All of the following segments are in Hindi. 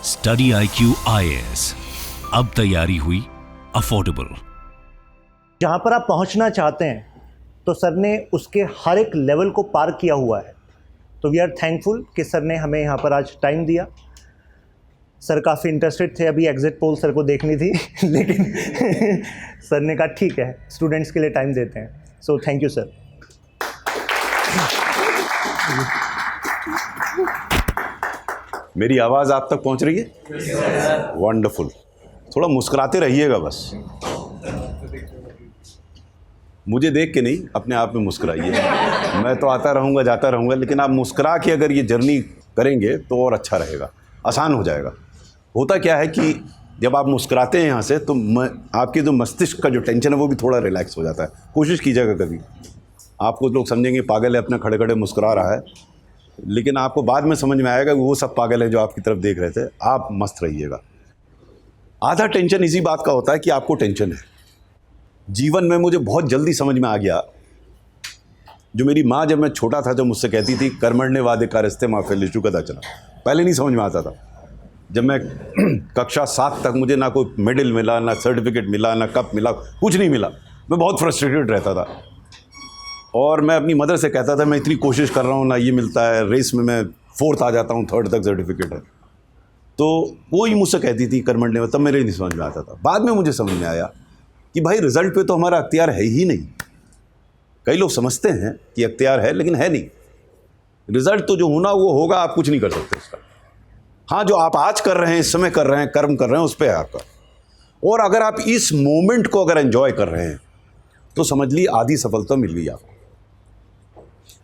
स्टडी IQ IAS, अब तैयारी हुई अफोर्डेबल। जहाँ पर आप पहुँचना चाहते हैं तो सर ने उसके हर एक लेवल को पार किया हुआ है। तो वी आर थैंकफुल कि सर ने हमें यहाँ पर आज टाइम दिया। सर काफ़ी इंटरेस्टेड थे, अभी एग्जिट पोल सर को देखनी थी लेकिन सर ने कहा ठीक है, स्टूडेंट्स के लिए टाइम देते हैं। So thank you sir. मेरी आवाज़ आप तक पहुंच रही है? वंडरफुल। थोड़ा मुस्कुराते रहिएगा बस, मुझे देख के नहीं, अपने आप में मुस्कुराइए। मैं तो आता रहूँगा, जाता रहूँगा, लेकिन आप मुस्कुरा के अगर ये जर्नी करेंगे तो और अच्छा रहेगा, आसान हो जाएगा। होता क्या है कि जब आप मुस्कुराते हैं यहाँ से तो आपके जो मस्तिष्क का जो टेंशन है वो भी थोड़ा रिलैक्स हो जाता है। कोशिश कीजिएगा कभी। आपको लोग समझेंगे पागल है, अपने खड़े खड़े मुस्कुरा रहा है, लेकिन आपको बाद में समझ में आएगा कि वो सब पागल है जो आपकी तरफ देख रहे थे। आप मस्त रहिएगा। आधा टेंशन इसी बात का होता है कि आपको टेंशन है। जीवन में मुझे बहुत जल्दी समझ में आ गया, जो मेरी माँ जब मैं छोटा था जब मुझसे कहती थी कर्मण्य वादे कारस्ते माँ फैलिशु कदा चला, पहले नहीं समझ में आता था। जब मैं कक्षा 7 तक मुझे ना कोई मेडल मिला, ना सर्टिफिकेट मिला, ना कप मिला, कुछ नहीं मिला, मैं बहुत फ्रस्ट्रेटेड रहता था। और मैं अपनी मदर से कहता था मैं इतनी कोशिश कर रहा हूँ, ना ये मिलता है, रेस में मैं 4th आ जाता हूँ, 3rd तक सर्टिफिकेट है। तो वो ही मुझसे कहती थी कर्मण्य में, तब मेरे नहीं समझ में आता था। बाद में मुझे समझ में आया कि भाई रिजल्ट पे तो हमारा अख्तियार है ही नहीं। कई लोग समझते हैं कि अख्तियार है, लेकिन है नहीं। रिजल्ट तो जो होना वो होगा, आप कुछ नहीं कर सकते उसका। हाँ, जो आप आज कर रहे हैं, इस समय कर रहे हैं, कर्म कर रहे हैं, उस पर है आपका। और अगर आप इस मोमेंट को अगर एंजॉय कर रहे हैं तो समझ ली आधी सफलता मिल गई आपको।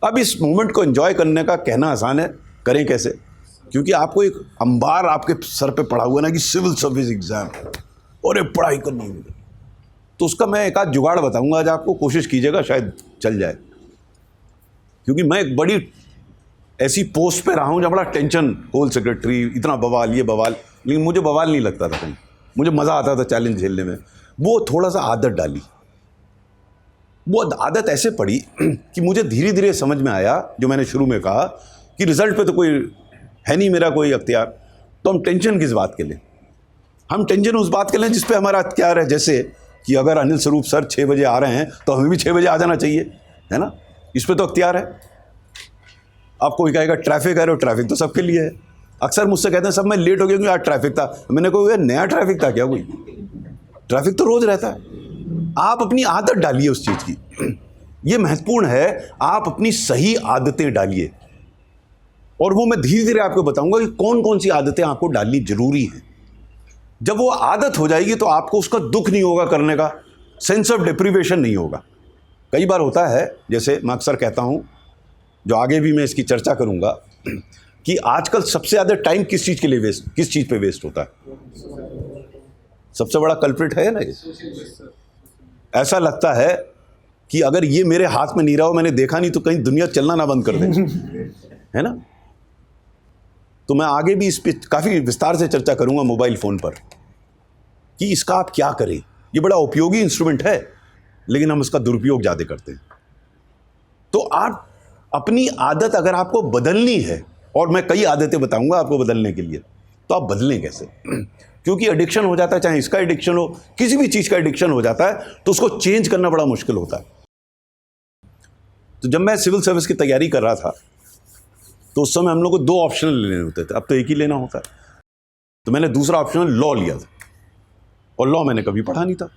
अब इस मोमेंट को एंजॉय करने का कहना आसान है, करें कैसे? क्योंकि आपको एक अंबार आपके सर पे पड़ा हुआ ना कि सिविल सर्विस एग्जाम और एक पढ़ाई करनी है, तो उसका मैं एक आध जुगाड़ बताऊंगा आज आपको, कोशिश कीजिएगा, शायद चल जाए। क्योंकि मैं एक बड़ी ऐसी पोस्ट पे रहा हूँ जहाँ बड़ा टेंशन, होल सेक्रेटरी, इतना बवाल, ये बवाल, लेकिन मुझे बवाल नहीं लगता था कहीं, मुझे मज़ा आता था चैलेंज झेलने में। वो थोड़ा सा आदत डाली, वो आदत ऐसे पड़ी कि मुझे धीरे धीरे समझ में आया, जो मैंने शुरू में कहा कि रिजल्ट पे तो कोई है नहीं मेरा कोई अख्तियार, तो हम टेंशन किस बात के लें? हम टेंशन उस बात के लें जिस पे हमारा अख्तियार है। जैसे कि अगर अनिल स्वरूप सर 6 बजे आ रहे हैं तो हमें भी 6 बजे आ जाना चाहिए, है ना? इस पे तो अख्तियार है। आप कोई कहेगा ट्रैफिक है, और ट्रैफिक तो सबके लिए है। अक्सर मुझसे कहते हैं सब मैं लेट हो गया क्योंकि आज ट्रैफिक था। मैंने कहा नया ट्रैफिक था क्या? कोई ट्रैफिक तो रोज रहता है। आप अपनी आदत डालिए उस चीज़ की, ये महत्वपूर्ण है। आप अपनी सही आदतें डालिए, और वो मैं धीरे धीरे आपको बताऊंगा कि कौन कौन सी आदतें आपको डालनी जरूरी हैं। जब वो आदत हो जाएगी तो आपको उसका दुख नहीं होगा करने का, सेंस ऑफ डिप्रीवेशन नहीं होगा। कई बार होता है, जैसे मैं अक्सर कहता हूं, जो आगे भी मैं इसकी चर्चा करूंगा, कि आजकल सबसे ज़्यादा टाइम किस चीज़ के लिए वेस्ट, किस चीज़ पे वेस्ट होता है? सबसे बड़ा कल्प्रिट है ना ये। ऐसा लगता है कि अगर ये मेरे हाथ में नहीं रहा हो, मैंने देखा नहीं, तो कहीं दुनिया चलना ना बंद कर दे, है ना? तो मैं आगे भी इस पे काफ़ी विस्तार से चर्चा करूंगा मोबाइल फ़ोन पर, कि इसका आप क्या करें। ये बड़ा उपयोगी इंस्ट्रूमेंट है, लेकिन हम इसका दुरुपयोग ज़्यादा करते हैं। तो आप अपनी आदत अगर आपको बदलनी है, और मैं कई आदतें बताऊंगा आपको बदलने के लिए, तो आप बदलें कैसे? क्योंकि एडिक्शन हो जाता है, चाहे इसका एडिक्शन हो, किसी भी चीज़ का एडिक्शन हो जाता है, तो उसको चेंज करना बड़ा मुश्किल होता है। तो जब मैं सिविल सर्विस की तैयारी कर रहा था तो उस समय हम लोग को 2 ऑप्शन लेने होते थे, अब तो एक ही लेना होता है। तो मैंने दूसरा ऑप्शन लॉ लिया था, और लॉ मैंने कभी पढ़ा नहीं था।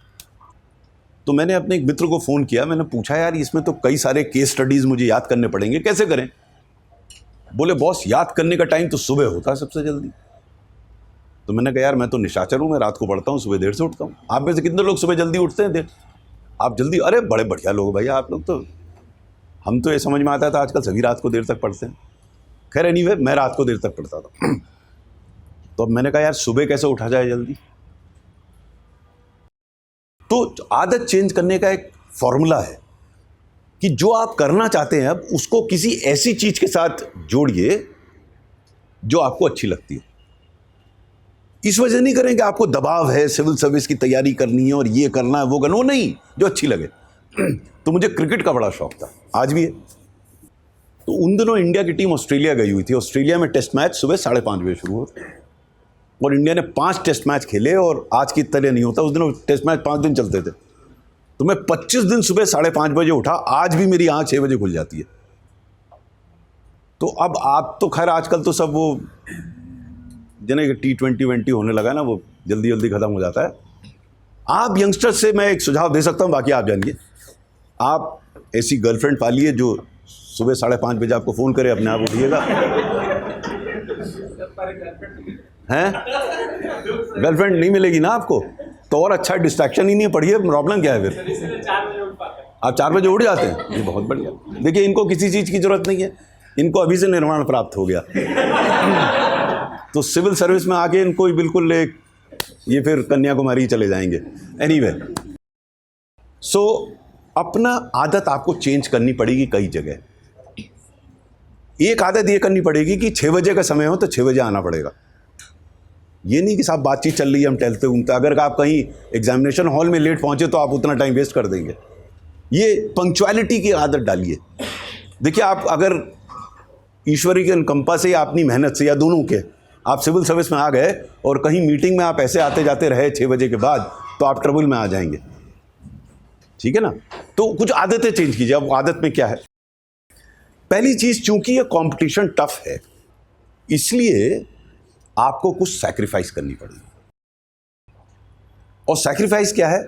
तो मैंने अपने एक मित्र को फ़ोन किया, मैंने पूछा यार इसमें तो कई सारे केस स्टडीज़ मुझे याद करने पड़ेंगे, कैसे करें? बोले बॉस याद करने का टाइम तो सुबह होता है सबसे जल्दी। तो मैंने कहा यार मैं तो निशाचर हूँ, मैं रात को पढ़ता हूँ, सुबह देर से उठता हूँ। आप में से कितने लोग सुबह जल्दी उठते हैं? देर आप जल्दी, अरे बड़े बढ़िया लोग भैया आप लोग तो। हम तो ये समझ में आता था आजकल सभी रात को देर तक पढ़ते हैं। खैर एनीवे, मैं रात को देर तक पढ़ता था। तो अब मैंने कहा यार सुबह कैसे उठा जाए जल्दी? तो आदत चेंज करने का एक फॉर्मूला है कि जो आप करना चाहते हैं अब उसको किसी ऐसी चीज के साथ जोड़िए जो आपको अच्छी लगती है। इस वजह नहीं करें कि आपको दबाव है, सिविल सर्विस की तैयारी करनी है और ये करना है वो करना, वो नहीं, जो अच्छी लगे। तो मुझे क्रिकेट का बड़ा शौक था, आज भी है। तो उन दिनों इंडिया की टीम ऑस्ट्रेलिया गई हुई थी। ऑस्ट्रेलिया में टेस्ट मैच सुबह 5:30 बजे शुरू होता। और इंडिया ने 5 टेस्ट मैच खेले, और आज की तरह नहीं होता, उस दिन टेस्ट मैच 5 दिन चलते थे। तो मैं 25 दिन सुबह 5:30 बजे उठा, आज भी मेरी आँख 6 बजे खुल जाती है। तो अब आप तो खैर आजकल तो सब वो जिन्हें T20 होने लगा ना, वो जल्दी जल्दी ख़त्म हो जाता है। आप यंगस्टर से मैं एक सुझाव दे सकता हूँ, बाकी आप जानिए। आप ऐसी गर्लफ्रेंड पालिए जो सुबह 5:30 बजे आपको फ़ोन करे, अपने आप उठिएगा। हैं? गर्लफ्रेंड नहीं मिलेगी ना आपको, तो और अच्छा डिस्ट्रैक्शन ही नहीं है, पढ़िए। प्रॉब्लम क्या है फिर? आप 4 बजे उठ जाते हैं, ये बहुत बढ़िया। देखिए, इनको किसी चीज़ की ज़रूरत नहीं है, इनको अभी से निर्माण प्राप्त हो गया। तो सिविल सर्विस में आके इनको बिल्कुल ये फिर कन्याकुमारी चले जाएंगे। एनीवे, सो अपना आदत आपको चेंज करनी पड़ेगी कई जगह। एक आदत ये करनी पड़ेगी कि 6 बजे का समय हो तो 6 बजे आना पड़ेगा। ये नहीं कि साहब बातचीत चल रही है, हम टहलते घूमते। अगर आप कहीं एग्जामिनेशन हॉल में लेट पहुंचे तो आप उतना टाइम वेस्ट कर देंगे। ये पंक्चुअलिटी की आदत डालिए। देखिए, आप अगर ईश्वरी के कंपा से या अपनी मेहनत से या दोनों के आप सिविल सर्विस में आ गए और कहीं मीटिंग में आप ऐसे आते जाते रहे 6 बजे के बाद, तो आप ट्रबल में आ जाएंगे। ठीक है ना? तो कुछ आदतें चेंज कीजिए। अब आदत में क्या है? पहली चीज, चूंकि ये कंपटीशन टफ है, इसलिए आपको कुछ सैक्रिफाइस करनी पड़ेगी। और सैक्रिफाइस क्या है?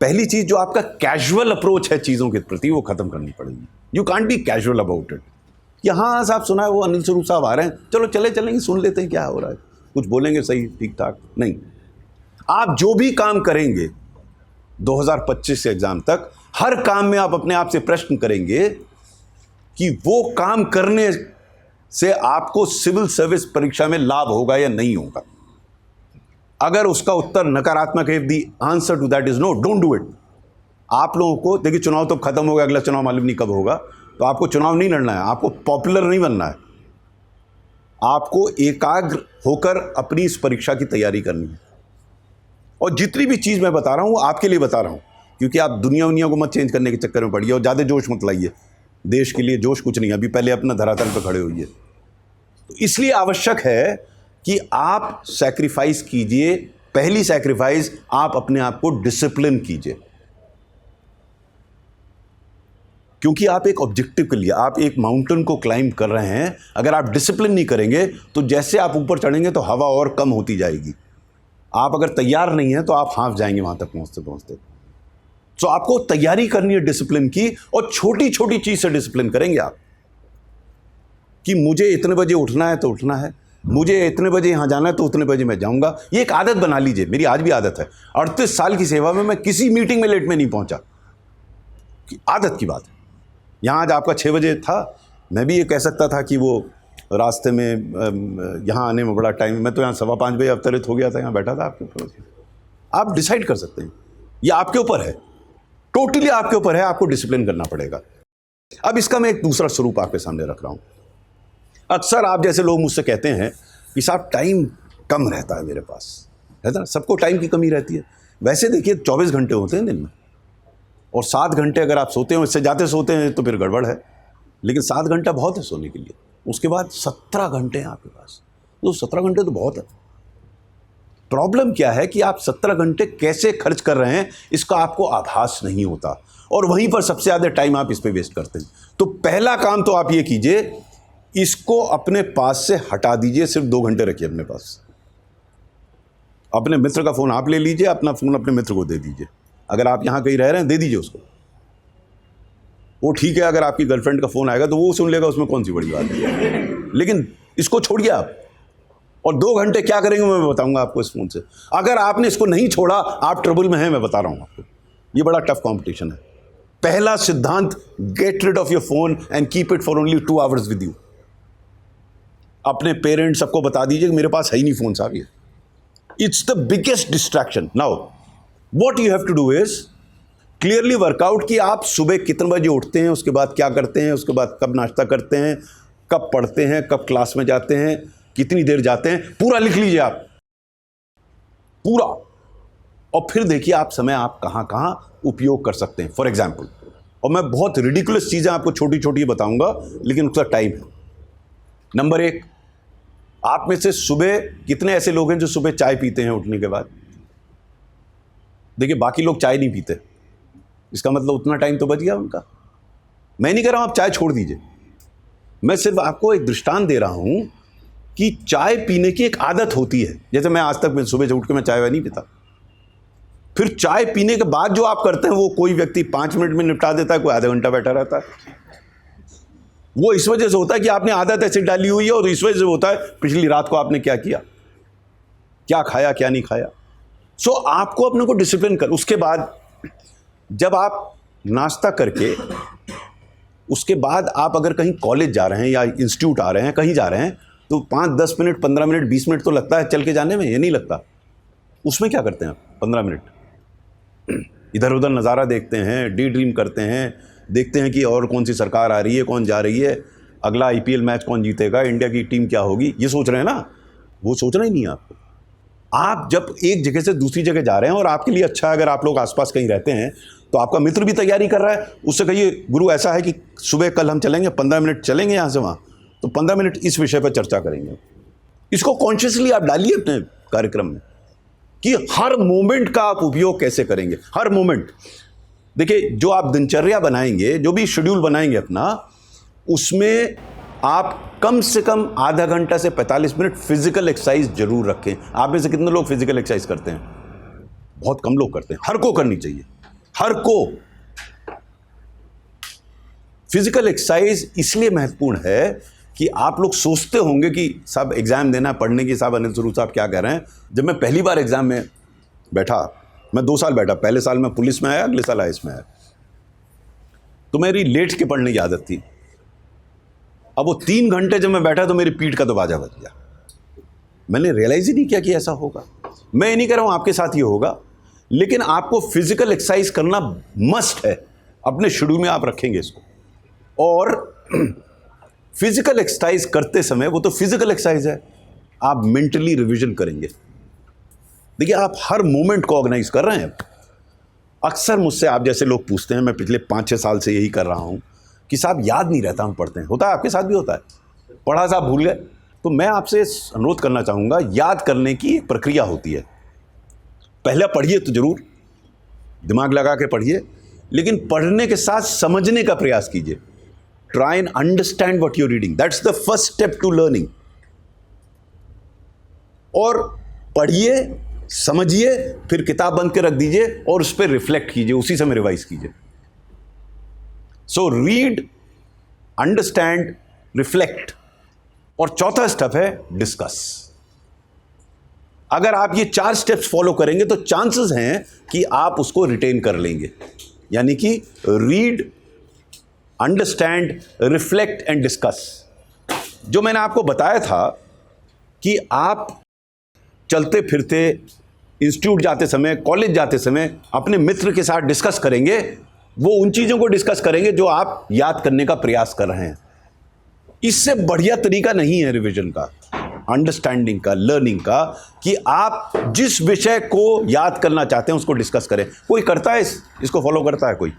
पहली चीज, जो आपका कैजुअल अप्रोच है चीजों के प्रति, वो खत्म करनी पड़ेगी। You can't be casual about it. यहाँ साहब सुना है वो अनिल स्वरूप साहब आ रहे हैं, चलो चलेंगे, सुन लेते हैं क्या हो रहा है, कुछ बोलेंगे सही ठीक ठाक। नहीं, आप जो भी काम करेंगे 2025 से एग्जाम तक, हर काम में आप अपने आप से प्रश्न करेंगे कि वो काम करने से आपको सिविल सर्विस परीक्षा में लाभ होगा या नहीं होगा। अगर उसका उत्तर नकारात्मक है, the answer to that is no, don't do it. आप लोगों को देखिए, चुनाव तो खत्म हो गया, अगला चुनाव मालूम नहीं कब होगा, तो आपको चुनाव नहीं लड़ना है, आपको पॉपुलर नहीं बनना है। आपको एकाग्र होकर अपनी इस परीक्षा की तैयारी करनी है। और जितनी भी चीज़ मैं बता रहा हूँ, आपके लिए बता रहा हूँ, क्योंकि आप दुनिया को मत चेंज करने के चक्कर में पड़िए और ज़्यादा जोश मत लाइए। देश के लिए जोश कुछ नहीं, अभी पहले अपना धरातल पर खड़े होइए। तो इसलिए आवश्यक है कि आप सैक्रिफाइस कीजिए। पहली सैक्रिफाइस, आप अपने आप को डिसिप्लिन कीजिए, क्योंकि आप एक ऑब्जेक्टिव के लिए, आप एक माउंटेन को क्लाइंब कर रहे हैं। अगर आप डिसिप्लिन नहीं करेंगे तो जैसे आप ऊपर चढ़ेंगे तो हवा और कम होती जाएगी। आप अगर तैयार नहीं हैं तो आप हाँफ जाएंगे वहां तक पहुंचते पहुंचते। तो आपको तैयारी करनी है डिसिप्लिन की, और छोटी छोटी चीज से डिसिप्लिन करेंगे आप, कि मुझे इतने बजे उठना है तो उठना है, मुझे इतने बजे यहां जाना है तो उतने बजे मैं जाऊंगा। ये एक आदत बना लीजिए। मेरी आज भी आदत है, 38 साल की सेवा में मैं किसी मीटिंग में लेट में नहीं पहुंचा। आदत की बात है। यहाँ आज आपका 6 बजे था, मैं भी ये कह सकता था कि वो रास्ते में यहाँ आने में बड़ा टाइम, मैं तो यहाँ 5:15 बजे अवतरित हो गया था, यहाँ बैठा था आपके ऊपर। आप डिसाइड कर सकते हैं, ये आपके ऊपर है, टोटली आपके ऊपर है। आपको डिसिप्लिन करना पड़ेगा। अब इसका मैं एक दूसरा स्वरूप आपके सामने रख रहा हूँ। अक्सर आप जैसे लोग मुझसे कहते हैं कि साहब टाइम कम रहता है मेरे पास, है ना? सबको टाइम की कमी रहती है। वैसे देखिए 24 घंटे होते हैं दिन में, और 7 घंटे अगर आप सोते हो, इससे ज़्यादा सोते हैं तो फिर गड़बड़ है, लेकिन 7 घंटा बहुत है सोने के लिए। उसके बाद 17 घंटे हैं आपके पास, तो 17 घंटे तो बहुत है। प्रॉब्लम क्या है कि आप 17 घंटे कैसे खर्च कर रहे हैं, इसका आपको आभास नहीं होता, और वहीं पर सबसे ज़्यादा टाइम आप इस पर वेस्ट करते हैं। तो पहला काम तो आप ये कीजिए, इसको अपने पास से हटा दीजिए। सिर्फ 2 घंटे रखिए अपने पास। अपने मित्र का फ़ोन आप ले लीजिए, अपना फ़ोन अपने मित्र को दे दीजिए। अगर आप यहाँ कहीं रह रहे हैं, दे दीजिए उसको, वो ठीक है। अगर आपकी गर्लफ्रेंड का फ़ोन आएगा तो वो सुन लेगा, उसमें कौन सी बड़ी बात है, लेकिन इसको छोड़िए आप। और 2 घंटे क्या करेंगे मैं बताऊंगा आपको इस फ़ोन से। अगर आपने इसको नहीं छोड़ा, आप ट्रबल में हैं, मैं बता रहा हूँ आपको। ये बड़ा टफ कॉम्पिटिशन है। पहला सिद्धांत, get rid of your phone and keep it for only 2 hours with you. अपने पेरेंट्स सबको बता दीजिए कि मेरे पास है ही नहीं फ़ोन साहब। ये it's the biggest distraction. Now what you have to do is clearly work out कि आप सुबह कितने बजे उठते हैं, उसके बाद क्या करते हैं, उसके बाद कब नाश्ता करते हैं, कब पढ़ते हैं, कब क्लास में जाते हैं, कितनी देर जाते हैं, पूरा लिख लीजिए आप, पूरा। और फिर देखिए आप समय आप कहाँ कहाँ उपयोग कर सकते हैं। फॉर एग्जाम्पल, और मैं बहुत रिडिकुलस चीज़ें आपको छोटी छोटी बताऊंगा, लेकिन उसका टाइम है। नंबर 1, आप में से सुबह कितने ऐसे लोग हैं जो सुबह चाय पीते हैं उठने के बाद? देखिए, बाकी लोग चाय नहीं पीते, इसका मतलब उतना टाइम तो बच गया उनका। मैं नहीं कह रहा हूं आप चाय छोड़ दीजिए, मैं सिर्फ आपको एक दृष्टांत दे रहा हूं कि चाय पीने की एक आदत होती है। जैसे मैं आज तक सुबह से उठ के मैं चाय वाय नहीं पीता। फिर चाय पीने के बाद जो आप करते हैं वो कोई व्यक्ति 5 मिनट में निपटा देता है, कोई आधा घंटा बैठा रहता है। वो इस वजह से होता है कि आपने आदत ऐसे डाली हुई है, और इस वजह से होता है पिछली रात को आपने क्या किया, क्या खाया, क्या नहीं खाया। सो आपको अपने को डिसिप्लिन कर, उसके बाद जब आप नाश्ता करके उसके बाद आप अगर कहीं कॉलेज जा रहे हैं या इंस्टीट्यूट आ रहे हैं, कहीं जा रहे हैं, तो 5-10 मिनट, 15 मिनट, 20 मिनट तो लगता है चल के जाने में, ये नहीं लगता। उसमें क्या करते हैं आप? 15 मिनट इधर उधर नज़ारा देखते हैं, डी ड्रीम करते हैं, देखते हैं कि और कौन सी सरकार आ रही है, कौन जा रही है, अगला IPL मैच कौन जीतेगा, इंडिया की टीम क्या होगी, ये सोच रहे हैं ना। वो सोचना ही नहीं है आपको। आप जब एक जगह से दूसरी जगह जा रहे हैं और आपके लिए अच्छा है अगर आप लोग आसपास कहीं रहते हैं, तो आपका मित्र भी तैयारी कर रहा है, उससे कहिए गुरु ऐसा है कि सुबह कल हम चलेंगे, 15 मिनट चलेंगे यहाँ से वहाँ, तो 15 मिनट इस विषय पर चर्चा करेंगे। इसको कॉन्शियसली आप डालिए अपने कार्यक्रम में कि हर मोमेंट का आप उपयोग कैसे करेंगे, हर मोमेंट। देखिए, जो आप दिनचर्या बनाएंगे, जो भी शेड्यूल बनाएंगे अपना, उसमें आप कम से कम आधा घंटा से 45 मिनट फिजिकल एक्सरसाइज जरूर रखें। आप में से कितने लोग फिजिकल एक्सरसाइज करते हैं? बहुत कम लोग करते हैं। हर को करनी चाहिए, हर को। फिजिकल एक्सरसाइज इसलिए महत्वपूर्ण है कि आप लोग सोचते होंगे कि साहब एग्जाम देना, पढ़ने की, साहब अनिल स्वरूप साहब क्या कह रहे हैं। जब मैं पहली बार एग्जाम में बैठा, मैं 2 साल बैठा, पहले साल में पुलिस में आया, अगले साल IAS में आया, तो मेरी लेट के पढ़ने की आदत थी। अब वो 3 घंटे जब मैं बैठा तो मेरी पीठ का तो बाजा बज गया। मैंने रियलाइज ही नहीं किया कि ऐसा होगा। मैं ये नहीं कह रहा हूं आपके साथ ये होगा, लेकिन आपको फिजिकल एक्सरसाइज करना मस्ट है। अपने शेड्यूल में आप रखेंगे इसको। और फिजिकल एक्सरसाइज करते समय, वो तो फिजिकल एक्सरसाइज है, आप मेंटली रिवीजन करेंगे। देखिए, आप हर मोमेंट को ऑर्गेनाइज कर रहे हैं। अक्सर मुझसे आप जैसे लोग पूछते हैं, मैं पिछले 5-6 साल से यही कर रहा हूं कि साहब याद नहीं रहता, हम पढ़ते हैं। होता है, आपके साथ भी होता है, पढ़ा साहब भूल गए। तो मैं आपसे अनुरोध करना चाहूँगा, याद करने की एक प्रक्रिया होती है। पहले पढ़िए तो जरूर, दिमाग लगा के पढ़िए, लेकिन पढ़ने के साथ समझने का प्रयास कीजिए। Try and understand what you are reading, that's the first step to learning. और पढ़िए, समझिए, फिर किताब बंद के रख दीजिए और उस पर रिफ्लेक्ट कीजिए, उसी समय रिवाइज कीजिए। So read, understand, reflect. और चौथा स्टेप है डिस्कस। अगर आप ये 4 स्टेप्स फॉलो करेंगे तो चांसेस हैं कि आप उसको रिटेन कर लेंगे। यानी कि read, understand, reflect and discuss. जो मैंने आपको बताया था कि आप चलते फिरते, इंस्टीट्यूट जाते समय, कॉलेज जाते समय अपने मित्र के साथ डिस्कस करेंगे, वो उन चीज़ों को डिस्कस करेंगे जो आप याद करने का प्रयास कर रहे हैं। इससे बढ़िया तरीका नहीं है रिवीजन का, अंडरस्टैंडिंग का, लर्निंग का, कि आप जिस विषय को याद करना चाहते हैं उसको डिस्कस करें। कोई करता है इसको फॉलो करता है? कोई?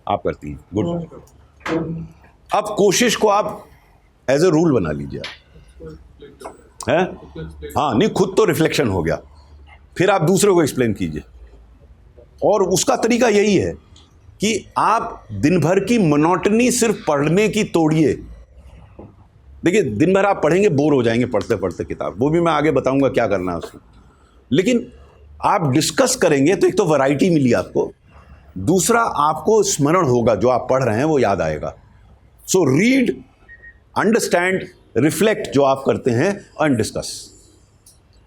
आप करती हैं, गुड। अब कोशिश को आप एज ए रूल बना लीजिए, हैं? हाँ, नहीं, खुद तो रिफ्लेक्शन हो गया, फिर आप दूसरे को एक्सप्लेन कीजिए। और उसका तरीका यही है कि आप दिन भर की मोनोटनी सिर्फ पढ़ने की तोड़िए। देखिए, दिन भर आप पढ़ेंगे, बोर हो जाएंगे पढ़ते पढ़ते किताब, वो भी मैं आगे बताऊंगा क्या करना है उसको। लेकिन आप डिस्कस करेंगे तो एक तो वैरायटी मिली आपको, दूसरा आपको स्मरण होगा, जो आप पढ़ रहे हैं वो याद आएगा। सो रीड, अंडरस्टैंड, रिफ्लेक्ट जो आप करते हैं, एंड डिस्कस।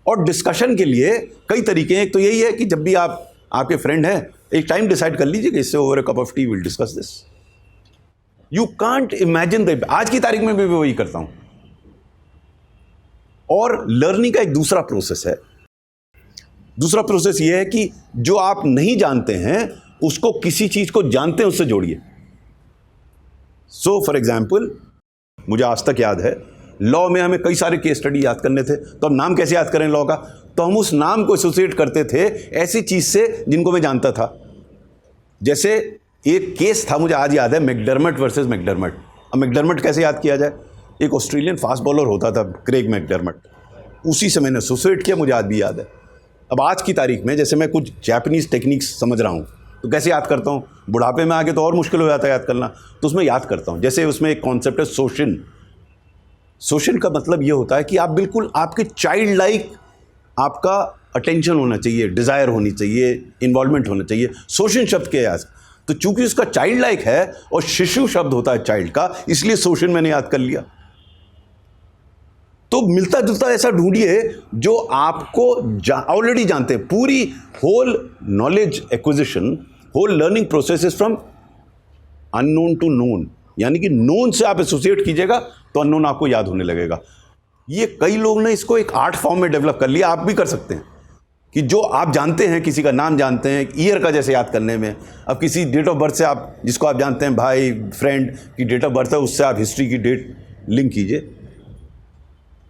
और डिस्कशन के लिए कई तरीके हैं। एक तो यही है कि जब भी आपके फ्रेंड हैं, एक टाइम डिसाइड कर लीजिए कि इससे over A cup of T will discuss this. You can't imagine that. आज की तारीख में भी वही करता हूं। और लर्निंग का एक दूसरा प्रोसेस है। दूसरा प्रोसेस यह है कि जो आप नहीं जानते हैं उसको किसी चीज को जानते हैं उससे जोड़िए। सो फॉर एग्जाम्पल, मुझे आज तक याद है, लॉ में हमें कई सारे केस स्टडी याद करने थे, तो हम नाम कैसे याद करें लॉ का? तो हम उस नाम को एसोसिएट करते थे ऐसी चीज से जिनको मैं जानता था। जैसे एक केस था, मुझे आज याद है, मैकडर्मट वर्सेस मैकडर्मट। अब मैकडर्मट कैसे याद किया जाए? एक ऑस्ट्रेलियन फास्ट बॉलर होता था क्रेग मैकडर्मट, उसी से मैंने एसोसिएट किया, मुझे आज भी याद है। अब आज की तारीख में जैसे मैं कुछ जापानीज़ टेक्निक्स समझ रहा हूँ तो कैसे याद करता हूँ, बुढ़ापे में आके तो और मुश्किल हो जाता है याद करना, तो उसमें याद करता हूँ। जैसे उसमें एक कॉन्सेप्ट है सोशन। सोशन का मतलब ये होता है कि आप बिल्कुल आपके चाइल्ड लाइक आपका अटेंशन होना चाहिए, डिज़ायर होनी चाहिए, इन्वॉल्वमेंट होना चाहिए। सोशन शब्द के आज तो चूंकि उसका चाइल्ड लाइक है और शिशु शब्द होता है चाइल्ड का, इसलिए सोशन मैंने याद कर लिया। तो मिलता जुलता ऐसा ढूंढिए जो आपको ऑलरेडी जानते हैं। पूरी whole knowledge acquisition, whole learning process is from unknown to known, यानी कि नोन से आप एसोसिएट कीजिएगा तो अननोन आपको याद होने लगेगा। ये कई लोग ने इसको एक आर्ट फॉर्म में डेवलप कर लिया, आप भी कर सकते हैं कि जो आप जानते हैं, किसी का नाम जानते हैं, ईयर का जैसे याद करने में, अब किसी डेट ऑफ बर्थ से आप जिसको आप जानते हैं भाई फ्रेंड की डेट ऑफ बर्थ है, उससे आप हिस्ट्री की डेट लिंक कीजिए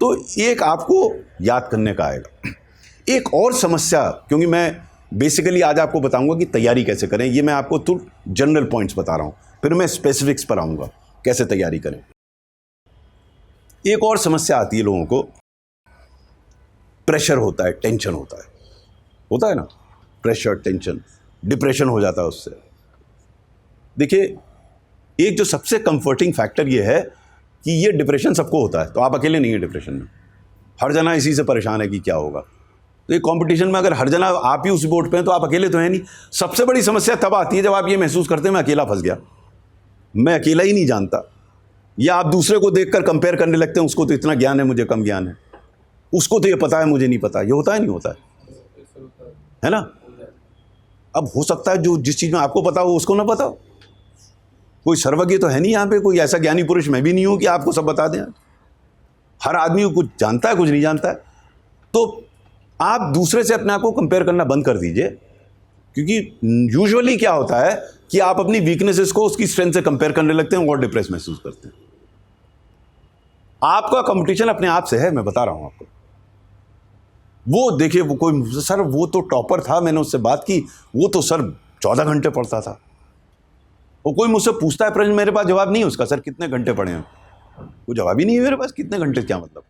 तो एक आपको याद करने का आएगा। एक और समस्या, क्योंकि मैं बेसिकली आज आपको बताऊंगा कि तैयारी कैसे करें, ये मैं आपको तो जनरल पॉइंट्स बता रहा हूं, फिर मैं स्पेसिफिक्स पर आऊंगा कैसे तैयारी करें। एक और समस्या आती है लोगों को, प्रेशर होता है, टेंशन होता है ना, प्रेशर टेंशन, डिप्रेशन हो जाता है उससे। देखिए, एक जो सबसे कंफर्टिंग फैक्टर ये है कि ये डिप्रेशन सबको होता है, तो आप अकेले नहीं है डिप्रेशन में। हर जना इसी से परेशान है कि क्या होगा। तो ये कंपटीशन में अगर हर जना आप ही उस बोट पे हैं तो आप अकेले तो हैं नहीं। सबसे बड़ी समस्या तब आती है जब आप ये महसूस करते हैं मैं अकेला फंस गया, मैं अकेला ही नहीं जानता, या आप दूसरे को देखकर कंपेयर करने लगते हैं, उसको तो इतना ज्ञान है मुझे कम ज्ञान है, उसको तो ये पता है मुझे नहीं पता। ये होता है नहीं होता है ना। अब हो सकता है जो जिस चीज़ में आपको पता हो उसको ना पता हो। कोई सर्वज्ञ तो है नहीं यहाँ पे, कोई ऐसा ज्ञानी पुरुष मैं भी नहीं हूँ कि आपको सब बता दें। हर आदमी को कुछ जानता है, कुछ नहीं जानता है। तो आप दूसरे से अपने आप को कंपेयर करना बंद कर दीजिए, क्योंकि यूजुअली क्या होता है कि आप अपनी वीकनेसेस को उसकी स्ट्रेंथ से कंपेयर करने लगते हैं और डिप्रेस महसूस करते हैं। आपका कंपटीशन अपने आप से है, मैं बता रहा हूं आपको। वो देखिए, वो कोई सर वो तो टॉपर था, मैंने उससे बात की, वो तो सर 14 घंटे पढ़ता था। वो कोई मुझसे पूछता है प्रश्न, मेरे पास जवाब नहीं है उसका, सर कितने घंटे पढ़े हैं, वो जवाब ही नहीं है मेरे पास, कितने घंटे क्या मतलब।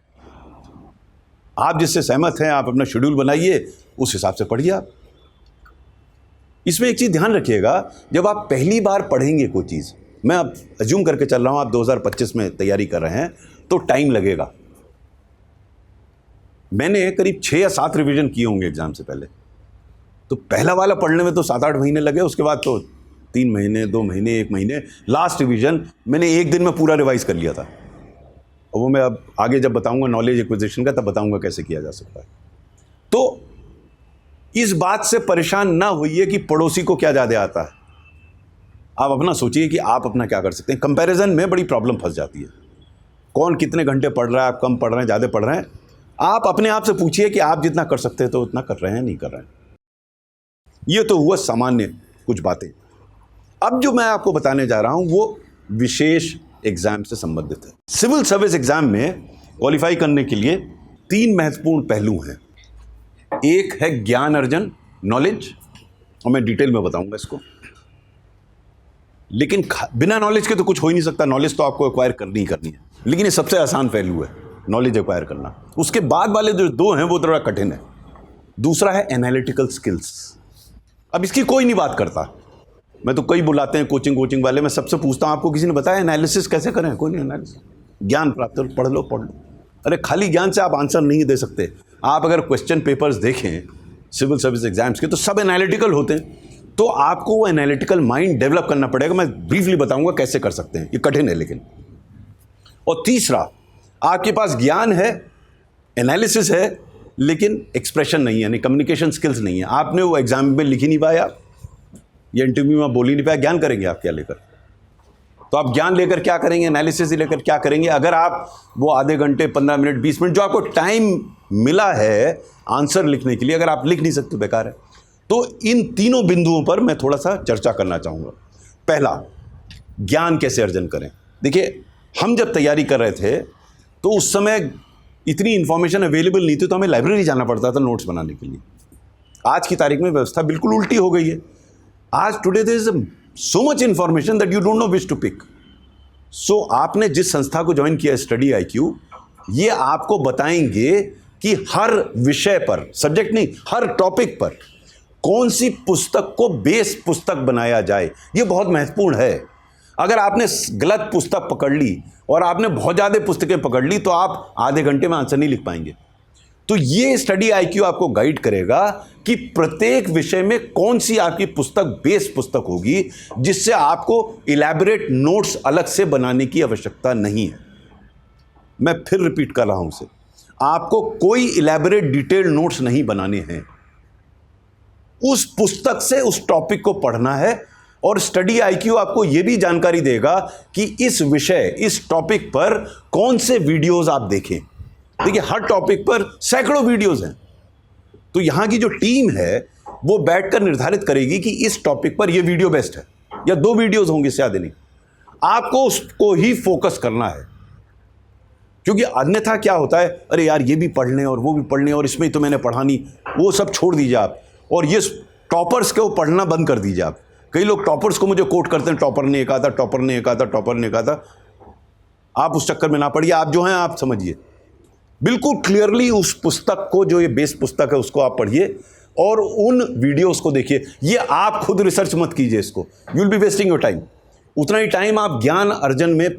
आप जिससे सहमत हैं आप अपना शेड्यूल बनाइए, उस हिसाब से पढ़िए आप। इसमें एक चीज़ ध्यान रखिएगा, जब आप पहली बार पढ़ेंगे कोई चीज़, मैं अब अज्यूम करके चल रहा हूँ आप 2025 में तैयारी कर रहे हैं तो टाइम लगेगा। मैंने करीब 6 या 7 रिवीजन किए होंगे एग्जाम से पहले, तो पहला वाला पढ़ने में तो 7-8 महीने लगे, उसके बाद तो 3 महीने, 2 महीने, 1 महीने। लास्ट रिवीजन मैंने 1 दिन में पूरा रिवाइज कर लिया था, और वो मैं अब आगे जब बताऊंगा नॉलेज एक्विजिशन का तब बताऊंगा कैसे किया जा सकता है। तो इस बात से परेशान ना होइए कि पड़ोसी को क्या ज़्यादा आता है। आप अपना सोचिए कि आप अपना क्या कर सकते हैं। कंपैरिजन में बड़ी प्रॉब्लम फंस जाती है, कौन कितने घंटे पढ़ रहा है, आप कम पढ़ रहे हैं, ज़्यादा पढ़ रहे हैं। आप अपने आप से पूछिए कि आप जितना कर सकते हैं तो उतना कर रहे हैं, नहीं कर रहे हैं। ये तो हुआ सामान्य कुछ बातें। अब जो मैं आपको बताने जा रहा हूं वो विशेष एग्जाम से संबंधित है। सिविल सर्विस एग्जाम में क्वालिफाई करने के लिए 3 महत्वपूर्ण पहलू हैं। एक है ज्ञान अर्जन, नॉलेज, और मैं डिटेल में बताऊंगा इसको। लेकिन बिना नॉलेज के तो कुछ हो ही नहीं सकता, नॉलेज तो आपको एक्वायर करनी ही करनी है। लेकिन ये सबसे आसान पहलू है, नॉलेज एक्वायर करना। उसके बाद वाले जो 2 हैं वो थोड़ा कठिन है। दूसरा है एनालिटिकल स्किल्स। अब इसकी कोई नहीं बात करता, मैं तो कई बुलाते हैं कोचिंग वाले, मैं सबसे पूछता हूं आपको किसी ने बताया एनालिसिस कैसे करें? कोई नहीं। एनालिसिस ज्ञान प्राप्त करो, पढ़ लो। अरे खाली ज्ञान से आप आंसर नहीं दे सकते। आप अगर क्वेश्चन पेपर्स देखें सिविल सर्विस एग्जाम्स के तो सब एनालिटिकल होते हैं, तो आपको वो एनालिटिकल माइंड डेवलप करना पड़ेगा। मैं ब्रीफली बताऊंगा कैसे कर सकते हैं, ये कठिन है लेकिन। और तीसरा, आपके पास ज्ञान है, एनालिसिस है, लेकिन एक्सप्रेशन नहीं है, यानी कम्युनिकेशन स्किल्स नहीं है। आपने वो एग्जाम में लिख ही नहीं पाया, ये इंटरव्यू में बोल ही नहीं पाया, ज्ञान करेंगे आप क्या लेकर? तो आप ज्ञान लेकर क्या करेंगे, एनालिसिस लेकर क्या करेंगे? अगर आप वो आधे घंटे, 15 मिनट, 20 मिनट जो आपको टाइम मिला है आंसर लिखने के लिए, अगर आप लिख नहीं सकते बेकार है। तो इन तीनों बिंदुओं पर मैं थोड़ा सा चर्चा करना चाहूँगा। पहला, ज्ञान कैसे अर्जन करें। देखिए, हम जब तैयारी कर रहे थे तो उस समय इतनी इंफॉर्मेशन अवेलेबल नहीं थी, तो हमें लाइब्रेरी जाना पड़ता था नोट्स बनाने के लिए। आज की तारीख में व्यवस्था बिल्कुल उल्टी हो गई है। आज today there is so much information that you don't know which to pick. So आपने जिस संस्था को ज्वाइन किया स्टडी IQ, ये आपको बताएंगे कि हर विषय पर, सब्जेक्ट नहीं, हर टॉपिक पर कौन सी पुस्तक को बेस पुस्तक बनाया जाए। ये बहुत महत्वपूर्ण है। अगर आपने गलत पुस्तक पकड़ ली और आपने बहुत ज़्यादा पुस्तकें पकड़ ली तो आप आधे घंटे में आंसर नहीं लिख पाएंगे। तो ये स्टडी IQ आपको गाइड करेगा कि प्रत्येक विषय में कौन सी आपकी पुस्तक बेस पुस्तक होगी, जिससे आपको इलैबोरेट नोट्स अलग से बनाने की आवश्यकता नहीं है। मैं फिर रिपीट कर रहा हूं उसे, आपको कोई इलैबोरेट डिटेल्ड नोट्स नहीं बनाने हैं। उस पुस्तक से उस टॉपिक को पढ़ना है। और स्टडी IQ आपको यह भी जानकारी देगा कि इस विषय, इस टॉपिक पर कौन से वीडियोस आप देखें। देखिए, हर टॉपिक पर सैकड़ों वीडियोस हैं। तो यहां की जो टीम है वो बैठकर निर्धारित करेगी कि इस टॉपिक पर यह वीडियो बेस्ट है, या 2 वीडियोस होंगे, इससे ज्यादा नहीं। आपको उसको ही फोकस करना है, क्योंकि अन्यथा क्या होता है, अरे यार ये भी पढ़ लें और वो भी पढ़ लें और इसमें तो मैंने पढ़ा नहीं, वो सब छोड़ दीजिए आप और ये टॉपर्स को पढ़ना बंद कर दीजिए आप। कई लोग टॉपर्स को मुझे कोट करते हैं, टॉपर ने कहा था, टॉपर ने कहा था, टॉपर ने कहा था। आप उस चक्कर में ना पढ़िए। आप जो हैं आप समझिए, बिल्कुल क्लियरली उस पुस्तक को, जो ये बेस पुस्तक है, उसको आप पढ़िए और उन वीडियोस को देखिए। ये आप खुद रिसर्च मत कीजिए इसको, you will be wasting your time. उतना ही टाइम आप ज्ञान अर्जन में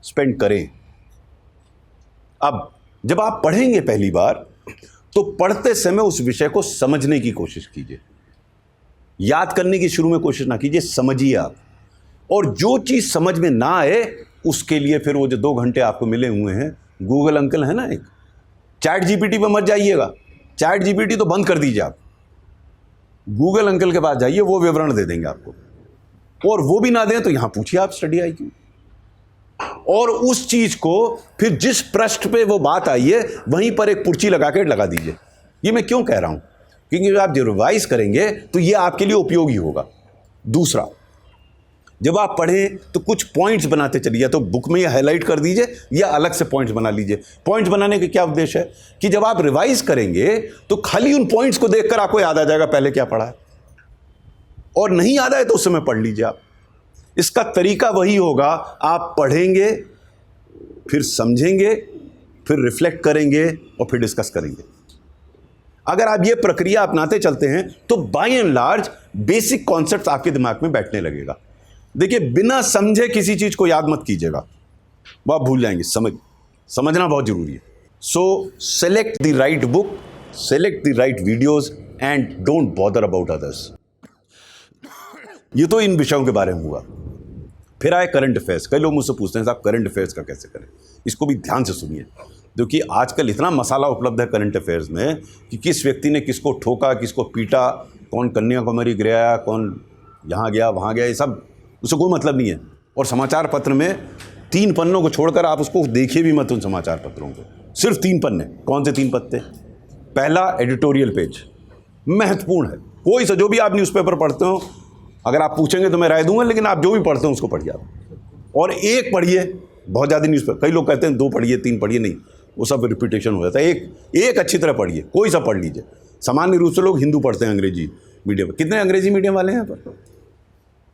स्पेंड करें। अब जब आप पढ़ेंगे पहली बार, तो पढ़ते समय उस विषय को समझने की कोशिश कीजिए। याद करने की शुरू में कोशिश ना कीजिए, समझिए आप। और जो चीज समझ में ना आए, उसके लिए फिर वो जो 2 घंटे आपको मिले हुए हैं, गूगल अंकल है ना, एक चैट GPT पर मत जाइएगा। चैट GPT तो बंद कर दीजिए आप। गूगल अंकल के पास जाइए, वो विवरण दे देंगे आपको। और वो भी ना दें तो यहां पूछिए आप स्टडी IQ, और उस चीज को फिर जिस पृष्ठ पे वो बात आई है वहीं पर एक पर्ची लगा के लगा दीजिए। ये मैं क्यों कह रहा हूं, क्योंकि जब आप रिवाइज करेंगे तो ये आपके लिए उपयोगी होगा। दूसरा, जब आप पढ़ें तो कुछ पॉइंट्स बनाते चलिए, तो बुक में ये हाईलाइट कर दीजिए या अलग से पॉइंट्स बना लीजिए। पॉइंट्स बनाने का क्या उद्देश्य है कि जब आप रिवाइज करेंगे तो खाली उन पॉइंट्स को देखकर आपको याद आ जाएगा पहले क्या पढ़ा है, और नहीं याद आए तो उस समय पढ़ लीजिए आप। इसका तरीका वही होगा, आप पढ़ेंगे, फिर समझेंगे, फिर रिफ्लेक्ट करेंगे और फिर डिस्कस करेंगे। अगर आप ये प्रक्रिया अपनाते चलते हैं तो by and large basic concepts आपके दिमाग में बैठने लगेगा। देखिए, बिना समझे किसी चीज को याद मत कीजिएगा, वो आप भूल जाएंगे। समझना बहुत जरूरी है। सो select the right book, select the right videos and don't bother about others. ये तो इन विषयों के बारे में हुआ। फिर आए करंट अफेयर्स। कई लोग मुझसे पूछते हैं साहब करंट अफेयर्स का कैसे करें। इसको भी ध्यान से सुनिए, क्योंकि आजकल इतना मसाला उपलब्ध है करंट अफेयर्स में कि किस व्यक्ति ने किसको ठोका, किसको पीटा, कौन कन्याकुमारी गिराया, कौन यहाँ गया वहाँ गया, ये सब उससे कोई मतलब नहीं है। और समाचार पत्र में 3 पन्नों को छोड़कर आप उसको देखिए भी मत, उन समाचार पत्रों को। सिर्फ 3 पन्ने। कौन से 3 पत्ते? पहला, एडिटोरियल पेज महत्वपूर्ण है। कोई सा जो भी आप न्यूज़पेपर पढ़ते हो, अगर आप पूछेंगे तो मैं राय दूंगा, लेकिन आप जो भी पढ़ते हो उसको पढ़िए आप। और एक पढ़िए, बहुत ज़्यादा न्यूज़पेपर। कई लोग कहते हैं 2 पढ़िए 3 पढ़िए, नहीं, वो सब रिपीटेशन हो जाता है। एक अच्छी तरह पढ़िए, कोई सा पढ़ लीजिए। सामान्य रूप से लोग हिंदू पढ़ते हैं अंग्रेजी मीडियम। कितने अंग्रेजी मीडियम वाले हैं यहाँ पर?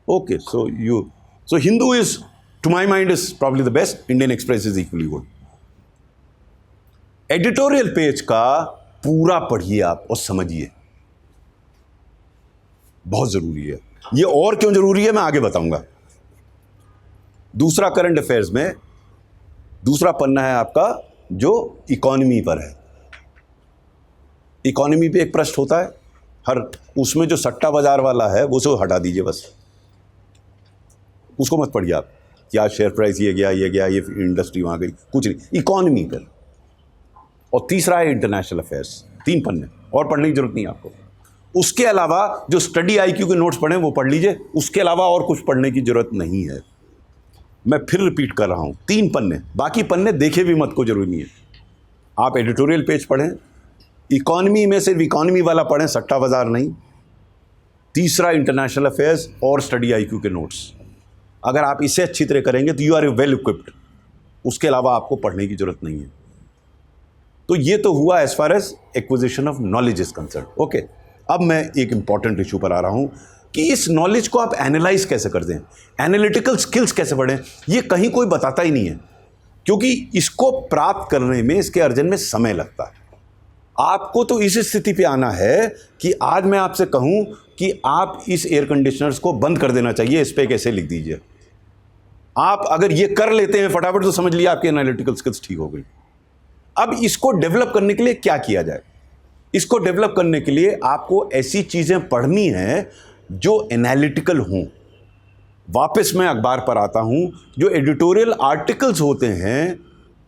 Okay, so Hindu is, to my mind, is probably the best. Indian Express is equally good. Editorial page का पूरा पढ़िए आप और समझिए, बहुत जरूरी है। ये और क्यों जरूरी है मैं आगे बताऊंगा। दूसरा, करंट अफेयर्स में दूसरा पन्ना है आपका जो इकोनॉमी पर है। इकोनॉमी पे एक पृष्ठ होता है हर, उसमें जो सट्टा बाजार वाला है वो उसे हटा दीजिए बस, उसको मत पढ़िए आप कि आज शेयर प्राइस ये गया, ये इंडस्ट्री वहां गई, कुछ नहीं, इकोनॉमी पर। और तीसरा है इंटरनेशनल अफेयर्स। 3 पन्ने और पढ़ने की जरूरत नहीं आपको। उसके अलावा जो स्टडी IQ के नोट्स पढ़े वो पढ़ लीजिए, उसके अलावा और कुछ पढ़ने की जरूरत नहीं है। मैं फिर रिपीट कर रहा हूं, 3 पन्ने, बाकी पन्ने देखे भी मत, को जरूरी नहीं है। आप एडिटोरियल पेज पढ़ें, इकोनॉमी में सिर्फ इकोनॉमी वाला पढ़ें, सट्टा बाजार नहीं। तीसरा, इंटरनेशनल अफेयर्स और स्टडी IQ के नोट्स। अगर आप इसे अच्छी तरह करेंगे तो यू आर वेल इक्विप्ड। उसके अलावा आपको पढ़ने की जरूरत नहीं है। तो ये तो हुआ as far as acquisition of knowledge is concern. Okay, अब मैं एक इंपॉर्टेंट इशू पर आ रहा हूं कि इस नॉलेज को आप एनालाइज कैसे करते हैं, एनालिटिकल स्किल्स कैसे बढ़ें, ये कहीं कोई बताता ही नहीं है, क्योंकि इसको प्राप्त करने में, इसके अर्जन में समय लगता है। आपको तो इस स्थिति पे आना है कि आज मैं आपसे कहूं कि आप इस एयर कंडीशनर्स को बंद कर देना चाहिए, इस पे कैसे लिख दीजिए। आप अगर ये कर लेते हैं फटाफट तो समझ लिया आपकी एनालिटिकल स्किल्स ठीक हो गई। अब इसको डेवलप करने के लिए क्या किया जाए? इसको डेवलप करने के लिए आपको ऐसी चीजें पढ़नी है जो एनालिटिकल हों। वापस मैं अखबार पर आता हूं, जो एडिटोरियल आर्टिकल्स होते हैं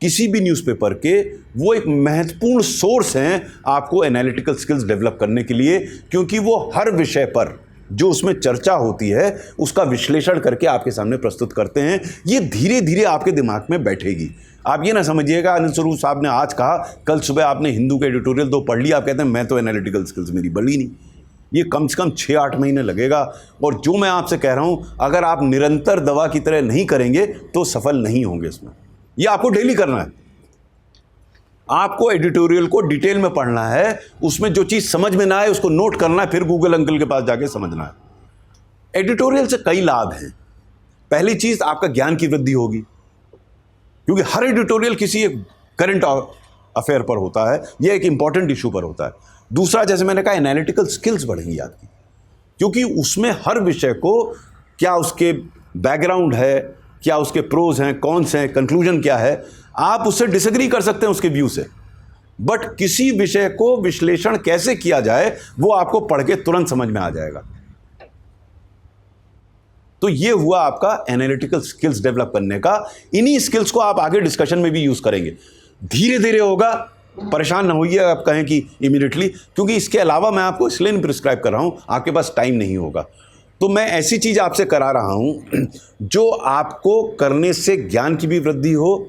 किसी भी न्यूज़पेपर के, वो एक महत्वपूर्ण सोर्स हैं आपको एनालिटिकल स्किल्स डेवलप करने के लिए, क्योंकि वो हर विषय पर जो उसमें चर्चा होती है उसका विश्लेषण करके आपके सामने प्रस्तुत करते हैं। ये धीरे धीरे आपके दिमाग में बैठेगी। आप ये ना समझिएगा अनिल स्वरूप साहब ने आज कहा, कल सुबह आपने हिंदू के एडिटोरियल 2 पढ़ लिया, आप कहते हैं मैं तो एनालिटिकल स्किल्स मेरी बढ़ी नहीं। ये कम से कम 6-8 महीने लगेगा। और जो मैं आपसे कह रहा हूँ, अगर आप निरंतर दवा की तरह नहीं करेंगे तो सफल नहीं होंगे इसमें। ये आपको डेली करना है। आपको एडिटोरियल को डिटेल में पढ़ना है, उसमें जो चीज़ समझ में ना आए उसको नोट करना है, फिर गूगल अंकल के पास जाके समझना है। एडिटोरियल से कई लाभ हैं। पहली चीज़, आपका ज्ञान की वृद्धि होगी, क्योंकि हर एडिटोरियल किसी एक करंट अफेयर पर होता है, यह एक इंपॉर्टेंट इशू पर होता है। दूसरा, जैसे मैंने कहा, एनालिटिकल स्किल्स बढ़ेंगी आपकी, क्योंकि उसमें हर विषय को क्या उसके बैकग्राउंड है, क्या उसके प्रोज हैं, कौन से हैं, कंक्लूजन क्या है, आप उससे डिसएग्री कर सकते हैं उसके व्यू से, बट किसी विषय को विश्लेषण कैसे किया जाए वो आपको पढ़ के तुरंत समझ में आ जाएगा। तो ये हुआ आपका एनालिटिकल स्किल्स डेवलप करने का। इन्हीं स्किल्स को आप आगे डिस्कशन में भी यूज करेंगे। धीरे धीरे होगा, परेशान ना होइए आप कहें कि इमीडिएटली, क्योंकि इसके अलावा मैं आपको इसलिए नहीं प्रिस्क्राइब कर रहा हूं, आपके पास टाइम नहीं होगा। तो मैं ऐसी चीज आपसे करा रहा हूं जो आपको करने से ज्ञान की भी वृद्धि हो,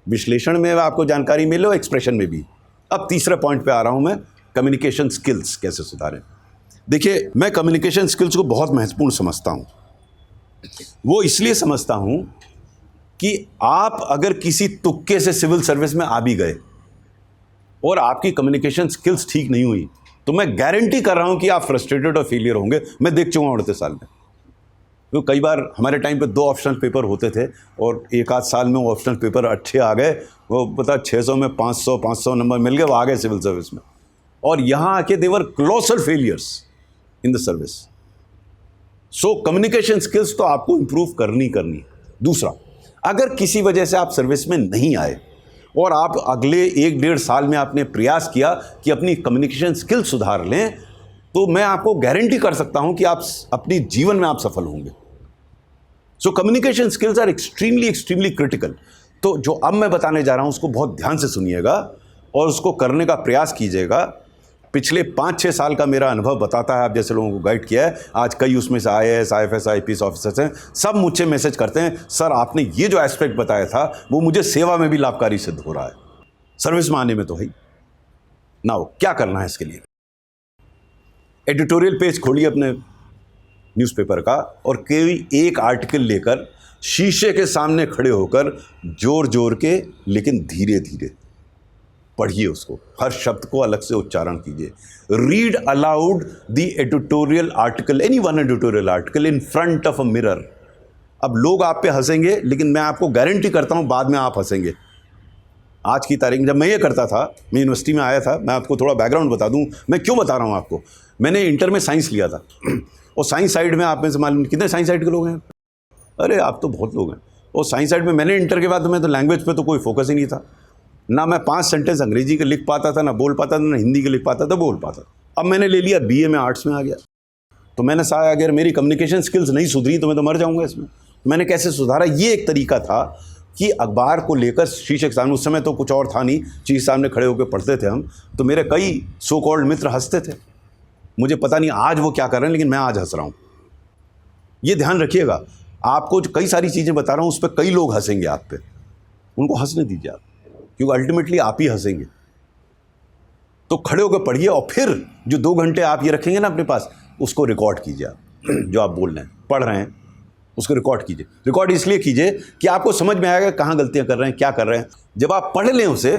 विश्लेषण में आपको जानकारी मिले, एक्सप्रेशन में भी। अब तीसरे पॉइंट पे आ रहा हूं मैं, कम्युनिकेशन स्किल्स कैसे सुधारें। देखिए, मैं कम्युनिकेशन स्किल्स को बहुत महत्वपूर्ण समझता हूं। वो इसलिए समझता हूं कि आप अगर किसी तुक्के से सिविल सर्विस में आ भी गए और आपकी कम्युनिकेशन स्किल्स ठीक नहीं हुई, तो मैं गारंटी कर रहा हूं कि आप फ्रस्ट्रेटेड और फेलियर होंगे। मैं देख चुका हूं 38 साल में। तो कई बार हमारे टाइम पे 2 ऑप्शनल पेपर होते थे और 1-8 साल में वो ऑप्शनल पेपर अच्छे आ गए, वो पता 600 में 500 नंबर मिल गए, वो आ गए सिविल सर्विस में। और यहाँ आके they were closer failures in the service. So communication skills तो आपको इंप्रूव करनी। दूसरा, अगर किसी वजह से आप सर्विस में नहीं आए और आप अगले 1-1.5 साल में आपने प्रयास किया कि अपनी कम्युनिकेशन स्किल्स सुधार लें, तो मैं आपको गारंटी कर सकता हूं कि आप अपनी जीवन में आप सफल होंगे। So communication skills are extremely critical. तो जो अब मैं बताने जा रहा हूं उसको बहुत ध्यान से सुनिएगा और उसको करने का प्रयास कीजिएगा। पिछले 5-6 साल का मेरा अनुभव बताता है, आप जैसे लोगों को गाइड किया है, आज कई उसमें से IAS, IFS, IPS ऑफिसर्स हैं, सब मुझसे मैसेज करते हैं, सर आपने ये जो एस्पेक्ट बताया था वो मुझे सेवा में भी लाभकारी सिद्ध हो रहा है, सर्विस में आने में तो है। नाउ क्या करना है इसके लिए? एडिटोरियल पेज खोलिए अपने न्यूज़पेपर का और कोई एक आर्टिकल लेकर शीशे के सामने खड़े होकर जोर जोर के लेकिन धीरे धीरे पढ़िए उसको, हर शब्द को अलग से उच्चारण कीजिए। Read aloud the editorial article, any one editorial article in front of a mirror. अब लोग आप पे हंसेंगे, लेकिन मैं आपको गारंटी करता हूं बाद में आप हंसेंगे। आज की तारीख जब मैं ये करता था, मैं यूनिवर्सिटी में आया था, मैं आपको थोड़ा बैकग्राउंड बता दूं, मैं क्यों बता रहा हूं आपको। मैंने इंटर में साइंस लिया था और साइंस साइड में आप में से मालूम कितने साइंस साइड के लोग हैं? अरे आप तो बहुत लोग हैं। और साइंस साइड में मैंने इंटर के बाद में तो लैंग्वेज पे तो कोई फोकस ही नहीं था, ना मैं 5 सेंटेंस अंग्रेजी के लिख पाता था, ना बोल पाता था, ना हिंदी के लिख पाता था, बोल पाता। अब मैंने ले लिया BA में, आर्ट्स में आ गया, तो मैंने कहा अगर मेरी कम्युनिकेशन स्किल्स नहीं सुधरी तो मैं तो मर जाऊंगा इसमें। मैंने कैसे सुधारा? ये एक तरीका था कि अखबार को लेकर शीशे के सामने, उस समय तो कुछ और था नहीं, शीशे सामने खड़े होकर पढ़ते थे हम, तो मेरे कई सो कॉल्ड मित्र हंसते थे। मुझे पता नहीं आज वो क्या कर रहे हैं, लेकिन मैं आज हंस रहा हूँ। ये ध्यान रखिएगा, आपको जो कई सारी चीज़ें बता रहा हूँ उस पर कई लोग हंसेंगे आप पे, उनको हंसने दीजिए आप, क्योंकि अल्टीमेटली आप ही हंसेंगे। तो खड़े होकर पढ़िए और फिर जो 2 घंटे आप ये रखेंगे ना अपने पास, उसको रिकॉर्ड कीजिए आप जो आप बोल रहे हैं, पढ़ रहे हैं, उसको रिकॉर्ड कीजिए। रिकॉर्ड इसलिए कीजिए कि आपको समझ में आएगा कहाँ गलतियाँ कर रहे हैं, क्या कर रहे हैं। जब आप पढ़ लें उसे,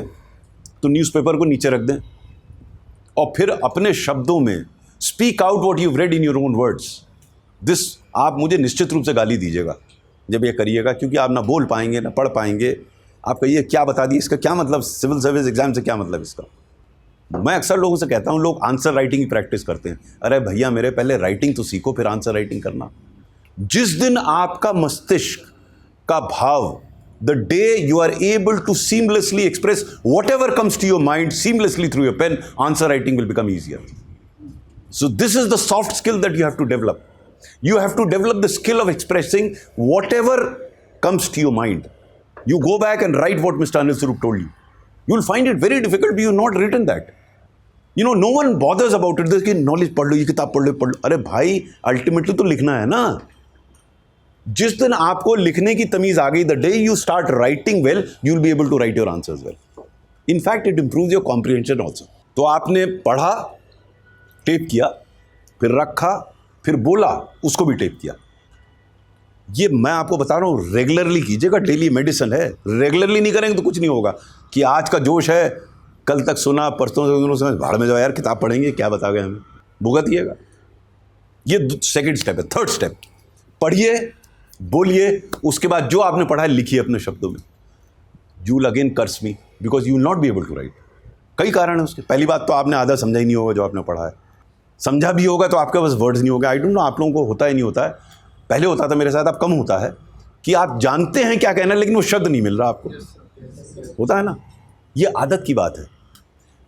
तो न्यूज़पेपर को नीचे रख दें और फिर अपने शब्दों में speak out what you read in your own words. This, आप मुझे निश्चित रूप से गाली दीजिएगा जब ये करिएगा, क्योंकि आप ना बोल पाएंगे ना पढ़ पाएंगे। आप कहिए क्या बता दिए, इसका क्या मतलब, सिविल सर्विस एग्जाम से क्या मतलब इसका। मैं अक्सर लोगों से कहता हूँ, लोग आंसर राइटिंग की प्रैक्टिस करते हैं। अरे भैया मेरे, पहले राइटिंग तो सीखो, फिर आंसर राइटिंग करना। जिस दिन आपका मस्तिष्क का भाव, the day you are able to seamlessly express whatever comes to your mind seamlessly through your pen, answer writing will become easier. So this is the soft skill that you have to develop. You have to develop the skill of expressing whatever comes to your mind. You go back and write what Mr. Anil Swarup told you. You will find it very difficult, but you have not written that. You know, no one bothers about it. कि knowledge पढ़ लो, ये किताब पढ़ लो। अरे भाई, ultimately तो लिखना है ना। जिस दिन आपको लिखने की तमीज आ गई, the day you start writing well, you will be able to write your answers well. In fact, it improves your comprehension also. तो आपने पढ़ा, टेप किया, फिर रखा, फिर बोला, उसको भी टेप किया। ये मैं आपको बता रहा हूँ, रेगुलरली कीजिएगा, डेली मेडिसिन है। रेगुलरली नहीं करेंगे तो कुछ नहीं होगा कि आज का जोश है, कल तक सुना, परसों से भाड़ में जाओ यार, किताब पढ़ेंगे, क्या बता गए हमें, भुगतिएगा। ये सेकंड स्टेप है। थर्ड स्टेप, पढ़िए, बोलिए, उसके बाद जो आपने पढ़ा है लिखिए अपने शब्दों में। You will again curse me because you will not be able to write. कई कारण है उसके। पहली बात तो आपने आधा समझा ही नहीं होगा जो आपने पढ़ा है। समझा भी होगा तो आपके पास वर्ड्स नहीं होगा। आई डोंट नो, आप लोगों को होता है नहीं होता है, पहले होता था मेरे साथ, अब कम होता है, कि आप जानते हैं क्या कहना है लेकिन वो शब्द नहीं मिल रहा आपको। होता है ना, ये आदत की बात है।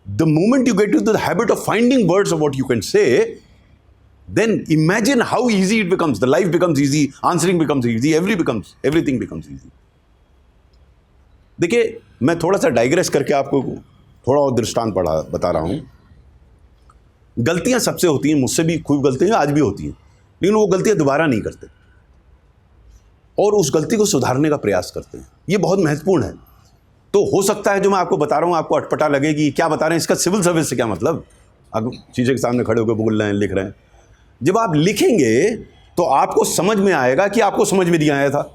The moment you get to the habit of finding words of what you can say, then imagine how easy it becomes. The life becomes easy, answering becomes easy, everything becomes easy. देखिए, मैं थोड़ा सा डाइग्रेस करके आपको थोड़ा और दृष्टांत बता रहा हूं। गलतियां सबसे होती हैं, मुझसे भी खूब गलतियां आज भी होती हैं, लेकिन वो गलतियां दोबारा नहीं करते और उस गलती को सुधारने का प्रयास करते हैं। ये बहुत महत्वपूर्ण है। तो हो सकता है जो मैं आपको बता रहा हूं आपको अटपटा लगेगी, क्या बता रहे हैं, इसका सिविल सर्विस से क्या मतलब। अब शीशे के सामने खड़े होकर बोल रहे हैं, लिख रहे हैं। जब आप लिखेंगे तो आपको समझ में आएगा कि आपको समझ में नहीं आया था।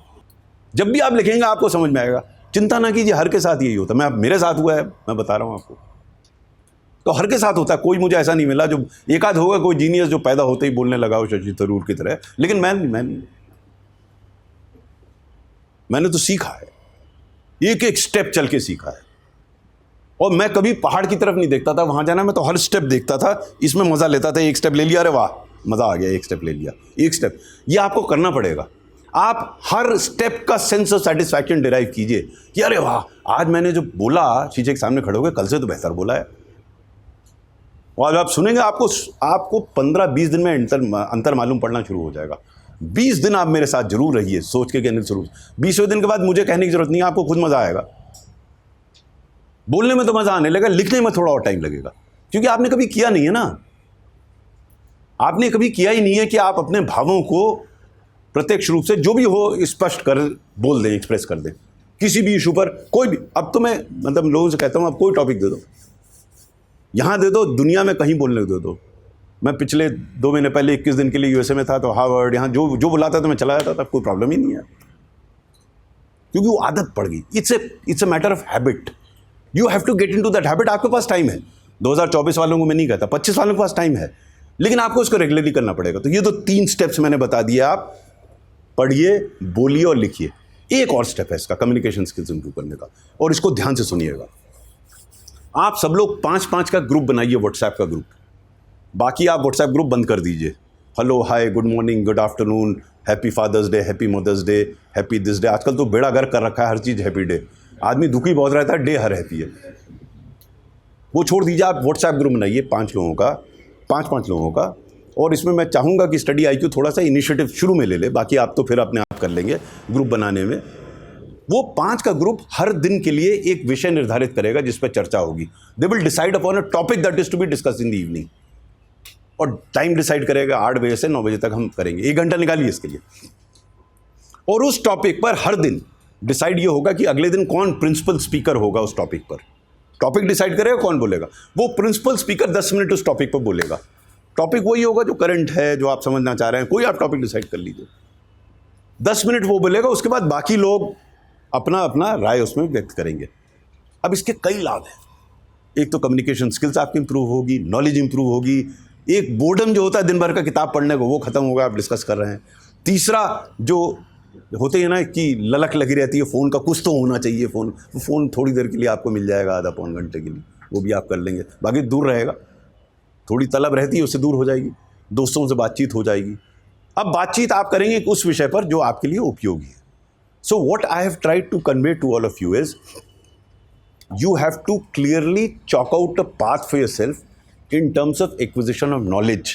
जब भी आप लिखेंगे आपको समझ में आएगा। चिंता ना कीजिए, हर के साथ यही होता है। मेरे साथ हुआ है, मैं बता रहा हूं आपको। तो हर के साथ होता है, कोई मुझे ऐसा नहीं मिला जो एक आध होगा कोई जीनियस जो पैदा होते ही बोलने लगा हो शशि थरूर की तरह, लेकिन मैंने तो सीखा है, एक एक स्टेप चल के सीखा है। और मैं कभी पहाड़ की तरफ नहीं देखता था, वहां जाना मैं तो हर स्टेप देखता था, इसमें मजा लेता था। एक स्टेप ले लिया, अरे वाह मजा आ गया, एक स्टेप ले लिया, एक स्टेप। ये आपको करना पड़ेगा। आप हर स्टेप का सेंस ऑफ सेटिस्फैक्शन डिराइव कीजिए कि अरे वाह, आज मैंने जो बोला शीशे के सामने खड़े हो गए, कल से तो बेहतर बोला है। और आप सुनेंगे आपको 15-20 दिन में अंतर मालूम पड़ना शुरू हो जाएगा। 20 दिन आप मेरे साथ जरूर रहिए, सोच के कहने शुरू। 20वें दिन के बाद मुझे कहने की जरूरत नहीं है, आपको खुद मजा आएगा। बोलने में तो मजा आने लगेगा, लिखने में थोड़ा और टाइम लगेगा, क्योंकि आपने कभी किया नहीं है ना। आपने कभी किया ही नहीं है कि आप अपने भावों को प्रत्यक्ष रूप से जो भी हो स्पष्ट कर बोल दें, एक्सप्रेस कर दें किसी भी इशू पर। कोई भी, अब तो मैं मतलब लोगों से कहता हूं, आप कोई टॉपिक दे दो, यहां दे दो, दुनिया में कहीं बोलने दे दो। मैं पिछले 2 महीने पहले 21 दिन के लिए यूएसए में था, तो हार्वर्ड यहाँ जो बुलाता था मैं चला जाता था, कोई प्रॉब्लम ही नहीं है, क्योंकि वो आदत पड़ गई। It's a matter of habit. You have to get into that habit. आपके पास टाइम है, 2024 वालों को मैं नहीं कहता, 25 वालों के पास टाइम है, लेकिन आपको उसको रेगुलरली करना पड़ेगा। तो ये तो 3 स्टेप्स मैंने बता दिए। आप पढ़िए, बोलिए और लिखिए। एक और स्टेप है इसका, कम्युनिकेशन स्किल्स इंप्रूव करने का, और इसको ध्यान से सुनिएगा। आप सब लोग 5-5 का ग्रुप बनाइए, व्हाट्सएप का ग्रुप। बाकी आप व्हाट्सएप ग्रुप बंद कर दीजिए। Hello, hi, good morning, good afternoon, happy father's day, happy mother's day, happy this day. आजकल तो बेड़ा गर्क कर रखा है, हर चीज़ हैप्पी डे। आदमी दुखी बहुत रहता है, डे हर हैप्पी है। वो छोड़ दीजिए, आप व्हाट्सएप ग्रुप बनाइए 5 लोगों का, 5-5 लोगों का। और इसमें मैं चाहूँगा कि स्टडी IQ थोड़ा सा इनिशिएटिव शुरू में ले ले, बाकी आप तो फिर अपने आप कर लेंगे ग्रुप बनाने में। वो 5 का ग्रुप हर दिन के लिए एक विषय निर्धारित करेगा जिस पर चर्चा होगी। They will decide upon a topic that is to be discuss in the evening, और टाइम डिसाइड करेगा 8 बजे से 9 बजे तक हम करेंगे। 1 घंटा निकालिए इसके लिए। और उस टॉपिक पर हर दिन डिसाइड ये होगा कि अगले दिन कौन प्रिंसिपल स्पीकर होगा उस टॉपिक पर। टॉपिक डिसाइड करेगा कौन बोलेगा, वो प्रिंसिपल स्पीकर 10 मिनट उस टॉपिक पर बोलेगा। टॉपिक वही होगा जो करंट है, जो आप समझना चाह रहे हैं, कोई आप टॉपिक डिसाइड कर लीजिए। 10 मिनट वो बोलेगा, उसके बाद बाकी लोग अपना अपना राय उसमें व्यक्त करेंगे। अब इसके कई लाभ हैं। एक तो कम्युनिकेशन स्किल्स आपकी इंप्रूव होगी, नॉलेज इंप्रूव होगी, एक बोर्डम जो होता है दिन भर का किताब पढ़ने को, वो खत्म होगा, आप डिस्कस कर रहे हैं। तीसरा जो होते हैं ना कि ललक लगी रहती है फ़ोन का, कुछ तो होना चाहिए फ़ोन थोड़ी देर के लिए आपको मिल जाएगा, आधा पौन घंटे के लिए, वो भी आप कर लेंगे, बाकी दूर रहेगा। थोड़ी तलब रहती है, उससे दूर हो जाएगी, दोस्तों से बातचीत हो जाएगी। अब बातचीत आप करेंगे उस विषय पर जो आपके लिए उपयोगी है। So what I have tried to convey to all of you is, you have to clearly chalk out a path for yourself in terms of acquisition of knowledge,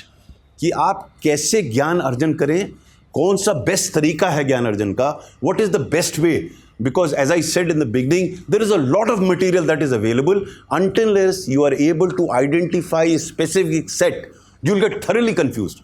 कि आप कैसे ज्ञान अर्जन करें, कौन सा बेस्ट तरीका है ज्ञान अर्जन का, what is the best way, because as I said in the beginning, there is a lot of material that is available. Unless you are able to identify a specific set, you will get thoroughly confused.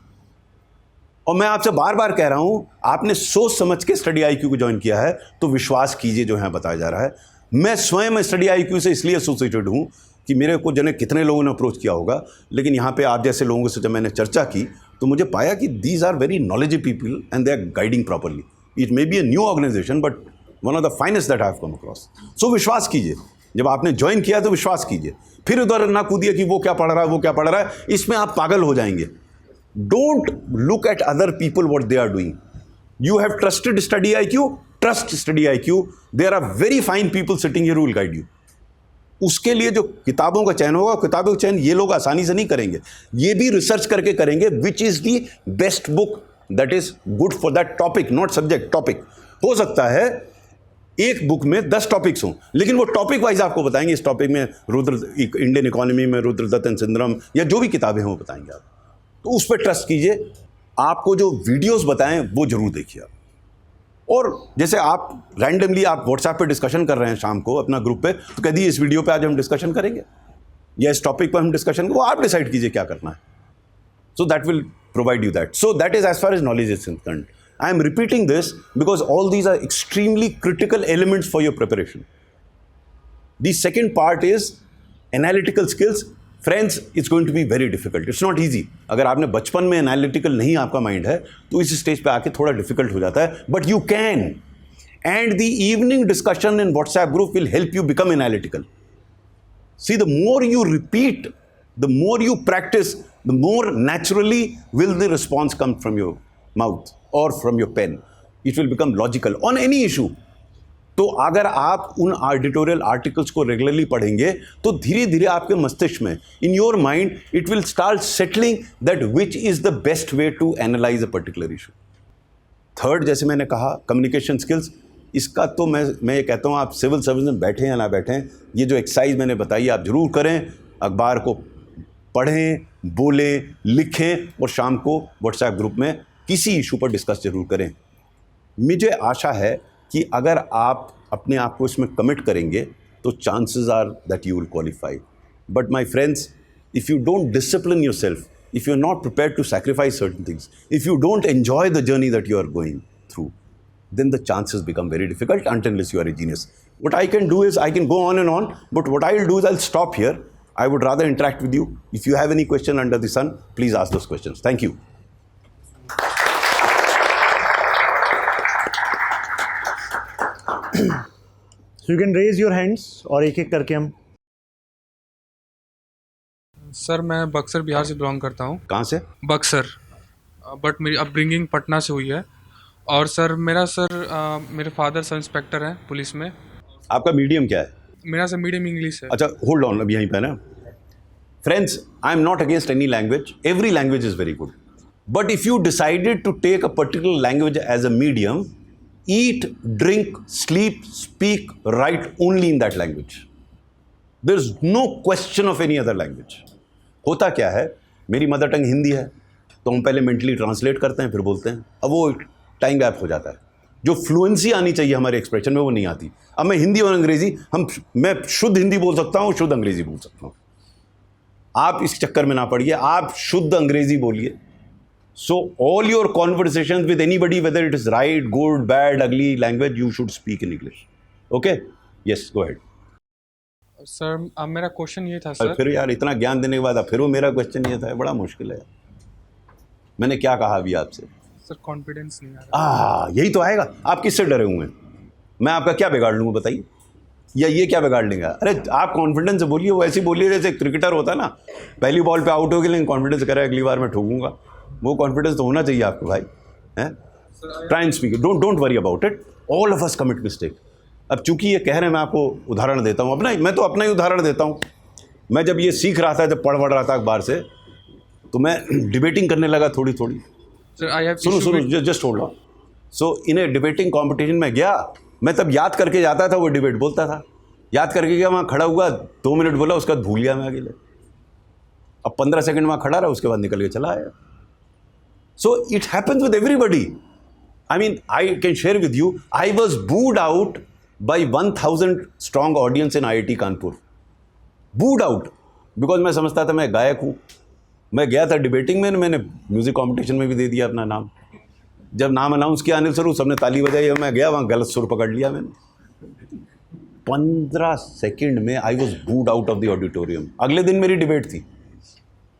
और मैं आपसे बार बार कह रहा हूं, आपने सोच समझ के स्टडी IQ को ज्वाइन किया है तो विश्वास कीजिए जो यहां बताया जा रहा है। मैं स्वयं स्टडी IQ से इसलिए एसोसिएटेड हूँ कि मेरे को जने कितने लोगों ने अप्रोच किया होगा, लेकिन यहाँ पे आप जैसे लोगों से जब मैंने चर्चा की तो मुझे पाया कि these are very knowledgeable people and they are guiding properly. It may be a new organization but one of the finest that I have come across. So विश्वास कीजिए, जब आपने ज्वाइन किया तो विश्वास कीजिए, फिर उधर ना कूदिए कि वो क्या पढ़ रहा है, वो क्या पढ़ रहा है, इसमें आप पागल हो जाएंगे। Don't look at other people what they are doing. You have trusted study IQ, trust study IQ. There are very fine people sitting here who will guide you. उसके लिए जो किताबों का चयन होगा, किताबों का चयन ये लोग आसानी से नहीं करेंगे, ये भी रिसर्च करके करेंगे which is the best book that is good for that topic, not subject, topic. हो सकता है एक बुक में 10 टॉपिक्स हों, लेकिन वो टॉपिक वाइज आपको बताएंगे, इस टॉपिक में इंडियन इकोनॉमी में रुद्रदत्त एंड सुंदरम या जो भी किताबें हैं वो बताएंगे आप, तो उस पर ट्रस्ट कीजिए। आपको जो वीडियोस बताएं वो जरूर देखिए आप। और जैसे आप रैंडमली आप व्हाट्सएप पे डिस्कशन कर रहे हैं शाम को अपना ग्रुप पे, तो कह दिए इस वीडियो पे आज हम डिस्कशन करेंगे या इस टॉपिक पर हम डिस्कशन करेंगे, वो आप डिसाइड कीजिए क्या करना है। So that will provide you that. So that is as far as knowledge is concerned. I am repeating this because all these are extremely critical elements for your preparation. The second part is analytical skills. Friends, it's going to be very difficult, it's not easy. अगर आपने बचपन में एनालिटिकल नहीं आपका माइंड है तो इस स्टेज पे आके थोड़ा डिफिकल्ट हो जाता है, but you can. And the evening discussion in WhatsApp group will help you become analytical. See, the more you repeat, the more you practice, the more naturally will the response come from your mouth और from your pen. It will become logical on any issue. तो अगर आप उन एडिटोरियल आर्टिकल्स को रेगुलरली पढ़ेंगे तो धीरे धीरे आपके मस्तिष्क में, in your mind, it will start settling that which is the best way to analyse a particular issue. Third, जैसे मैंने कहा, कम्युनिकेशन स्किल्स। इसका तो मैं ये कहता हूँ, आप सिविल सर्विस में बैठें या ना बैठें, ये जो एक्सरसाइज मैंने बताई आप जरूर करें। अखबार को पढ़ें, बोलें, लिखें और शाम को व्हाट्सएप ग्रुप में किसी इशू पर डिस्कस जरूर करें। मुझे आशा है कि अगर आप अपने आप को इसमें कमिट करेंगे तो chances are that you will qualify. But my friends, if you don't discipline yourself, if you are not prepared to sacrifice certain things, if you don't enjoy the journey that you are going through, then the chances become very difficult unless you are a genius. What I can do is I can go on and on, but what I will do is I'll stop here. I would rather interact with you. If you have any question under the sun, please ask those questions. Thank you. So you can raise your hands और एक एक करके हम। सर, मैं बक्सर बिहार से बिलोंग करता हूँ। कहाँ से? बक्सर, बट मेरी अपब्रिंगिंग पटना से हुई है। और सर मेरे फादर सब इंस्पेक्टर हैं पुलिस में। आपका मीडियम क्या है? मेरा सर मीडियम इंग्लिश है। अच्छा, होल्ड ऑन, अभी यहीं पे ना। Friends, I am not against any language, every language is very good, but if you decided to take a particular language as a medium, eat, drink, sleep, speak, write only in that language. There is no question of any other language. होता क्या है, मेरी मदर टंग हिंदी है तो हम पहले मेंटली ट्रांसलेट करते हैं फिर बोलते हैं, अब वो टाइम गैप हो जाता है। जो फ्लुएंसी आनी चाहिए हमारे एक्सप्रेशन में वो नहीं आती। अब मैं हिंदी और अंग्रेजी, मैं शुद्ध हिंदी बोल सकता हूँ, शुद्ध अंग्रेजी बोल सकता हूँ। आप इस चक्कर में ना पड़िए, आप शुद्ध अंग्रेजी बोलिए। So all your conversations with anybody, whether it is right, good, bad, ugly language, you should speak in English. Okay? Yes, go ahead. Sir, अब मेरा क्वेश्चन ये था सर। फिर यार इतना ज्ञान देने के बाद अब फिर वो मेरा क्वेश्चन ये था, बड़ा मुश्किल है। मैंने क्या कहा अभी आपसे? सर, कॉन्फिडेंस नहीं आ रहा। यही तो आएगा। आप किससे डरे हुए हैं? मैं आपका क्या बिगाड़ लूँगा बताइए? या ये क्या बिगाड़ लेंगे? अरे आप कॉन्फिडेंस से बोलिए, वो ऐसे बोलिए जैसे क्रिकेटर होता है ना, पहली बॉल पे आउट हो गए लेकिन कॉन्फिडेंस से करे अगली बार मैं ठोकूंगा। वो कॉन्फिडेंस तो होना चाहिए आपको भाई, हैं? Try and speak, don't worry about it, all of us commit mistake. अब चूंकि ये कह रहे हैं, मैं आपको उदाहरण देता हूँ अपना, मैं तो अपना ही उदाहरण देता हूँ। मैं जब ये सीख रहा था, जब पढ़ रहा था अखबार से, तो मैं डिबेटिंग करने लगा थोड़ी थोड़ी। सुनो just hold on. So in A debating competition में गया, मैं तब याद करके जाता था, वो डिबेट बोलता था, याद करके गया, वहाँ खड़ा हुआ 2 मिनट बोला, उसके बाद भूल गया मैं अकेले। अब 15 सेकंड वहाँ खड़ा रहा, उसके बाद निकल के चला आया। So it happens with everybody. I mean, I can share with you, I was booed out by 1000 strong audience in IIT Kanpur. Booed out because मैं समझता था मैं गायक हूँ। मैं गया था डिबेटिंग में, मैंने म्यूजिक कंपटीशन में भी दे दिया अपना नाम। जब नाम अनाउंस किया अनिल सर, सबने ताली बजाई, मैं गया वहाँ गलत सुर पकड़ लिया मैंने। 15 सेकंड में I was booed out of the auditorium. अगले दिन मेरी डिबेट थी,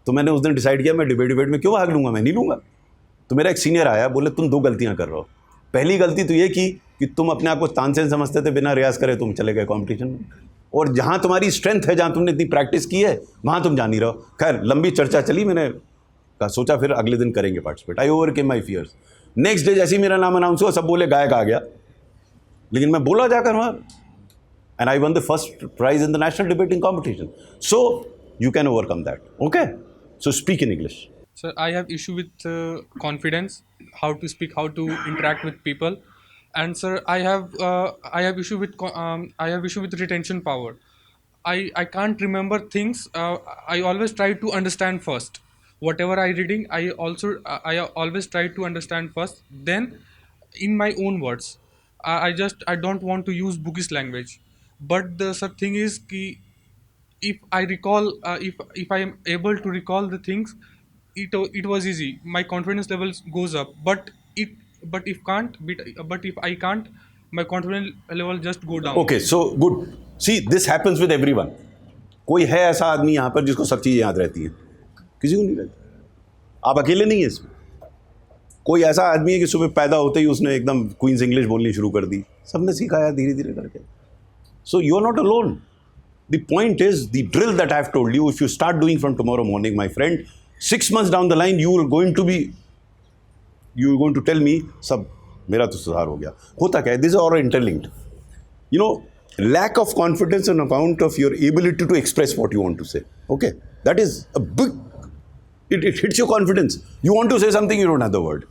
तो मैंने उस दिन डिसाइड किया मैं डिबेट में क्यों भाग लूँगा, मैं नहीं लूँगा। तो मेरा एक सीनियर आया, बोले तुम 2 गलतियां कर रहे हो। पहली गलती तो ये की कि तुम अपने आप को तानसेन समझते थे, बिना रियाज करे तुम चले गए कंपटीशन में, और जहां तुम्हारी स्ट्रेंथ है, जहां तुमने इतनी प्रैक्टिस की है, वहां तुम जा नहीं रहो। खैर लंबी चर्चा चली, मैंने कहा सोचा फिर अगले दिन करेंगे participate. I overcame my fears. Next day जैसे ही मेरा नाम अनाउंस हुआ, सब बोले गायक आ गया, लेकिन मैं बोला जाकर वहाँ, and I won the first prize in the national debating competition. So you can overcome that, okay? So speak in English. Sir, I have issue with confidence, how to speak, how to interact with people, and sir, I have issue with retention power. I can't remember things. I always try to understand first. Whatever I reading, I always try to understand first. Then, in my own words, I don't want to use bookish language. But the sir thing is ki if I recall, if I am able to recall the things, it was easy. My confidence levels goes up. But if I can't, my confidence level just go down. Okay, so good. See, this happens with everyone. कोई है ऐसा आदमी यहाँ पर जिसको सब चीज़ें याद रहती हैं? किसी को नहीं रहती। आप अकेले नहीं है इसमें। कोई ऐसा आदमी है कि सुबह पैदा होते ही उसने एकदम क्वींस इंग्लिश बोलनी शुरू कर दी, सबने सिखाया धीरे धीरे करके। So you are not alone. The point is, the drill that I have told you, if you start doing from tomorrow morning, my friend, 6 months down the line, you are going to tell me, सब मेरा तो सुधार हो गया। होता क्या है? These are all interlinked. You know, lack of confidence on account of your ability to express what you want to say. Okay, that is a big. It hits your confidence. You want to say something, you don't have the word.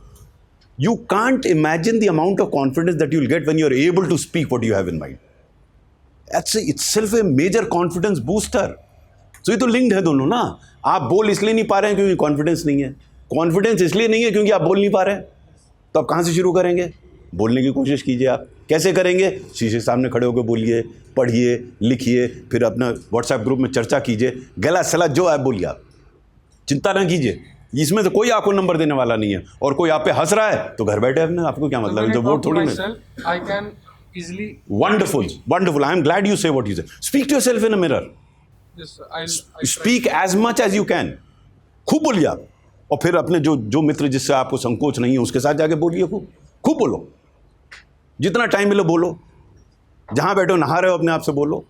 You can't imagine the amount of confidence that you'll get when you're able to speak what you have in mind. That's itself a major confidence booster. So ये तो linked है दोनों ना। आप बोल इसलिए नहीं पा रहे हैं क्योंकि कॉन्फिडेंस नहीं है, कॉन्फिडेंस इसलिए नहीं है क्योंकि आप बोल नहीं पा रहे हैं। तो आप कहाँ से शुरू करेंगे? बोलने की कोशिश कीजिए। आप कैसे करेंगे? शीशे सामने खड़े होकर बोलिए, पढ़िए, लिखिए, फिर अपना व्हाट्सएप ग्रुप में चर्चा कीजिए, गला सला जो है बोलिए। आप चिंता ना कीजिए, इसमें तो कोई आपको नंबर देने वाला नहीं है, और कोई आप पे हंस रहा है तो घर बैठे अपने, आपको क्या मतलब है? जो वोट थोड़ी ना। I can easily. Wonderful, wonderful. I am glad you say what you say. Speak to yourself in a mirror. Yes, I'll Speak as much as you can. खूब बोलिए आप, और फिर अपने जो मित्र जिससे आपको संकोच नहीं है उसके साथ जाके बोलिए, खूब बोलो, जितना टाइम मिले बोलो, जहाँ बैठो नहा रहे हो अपने आप से बोलो,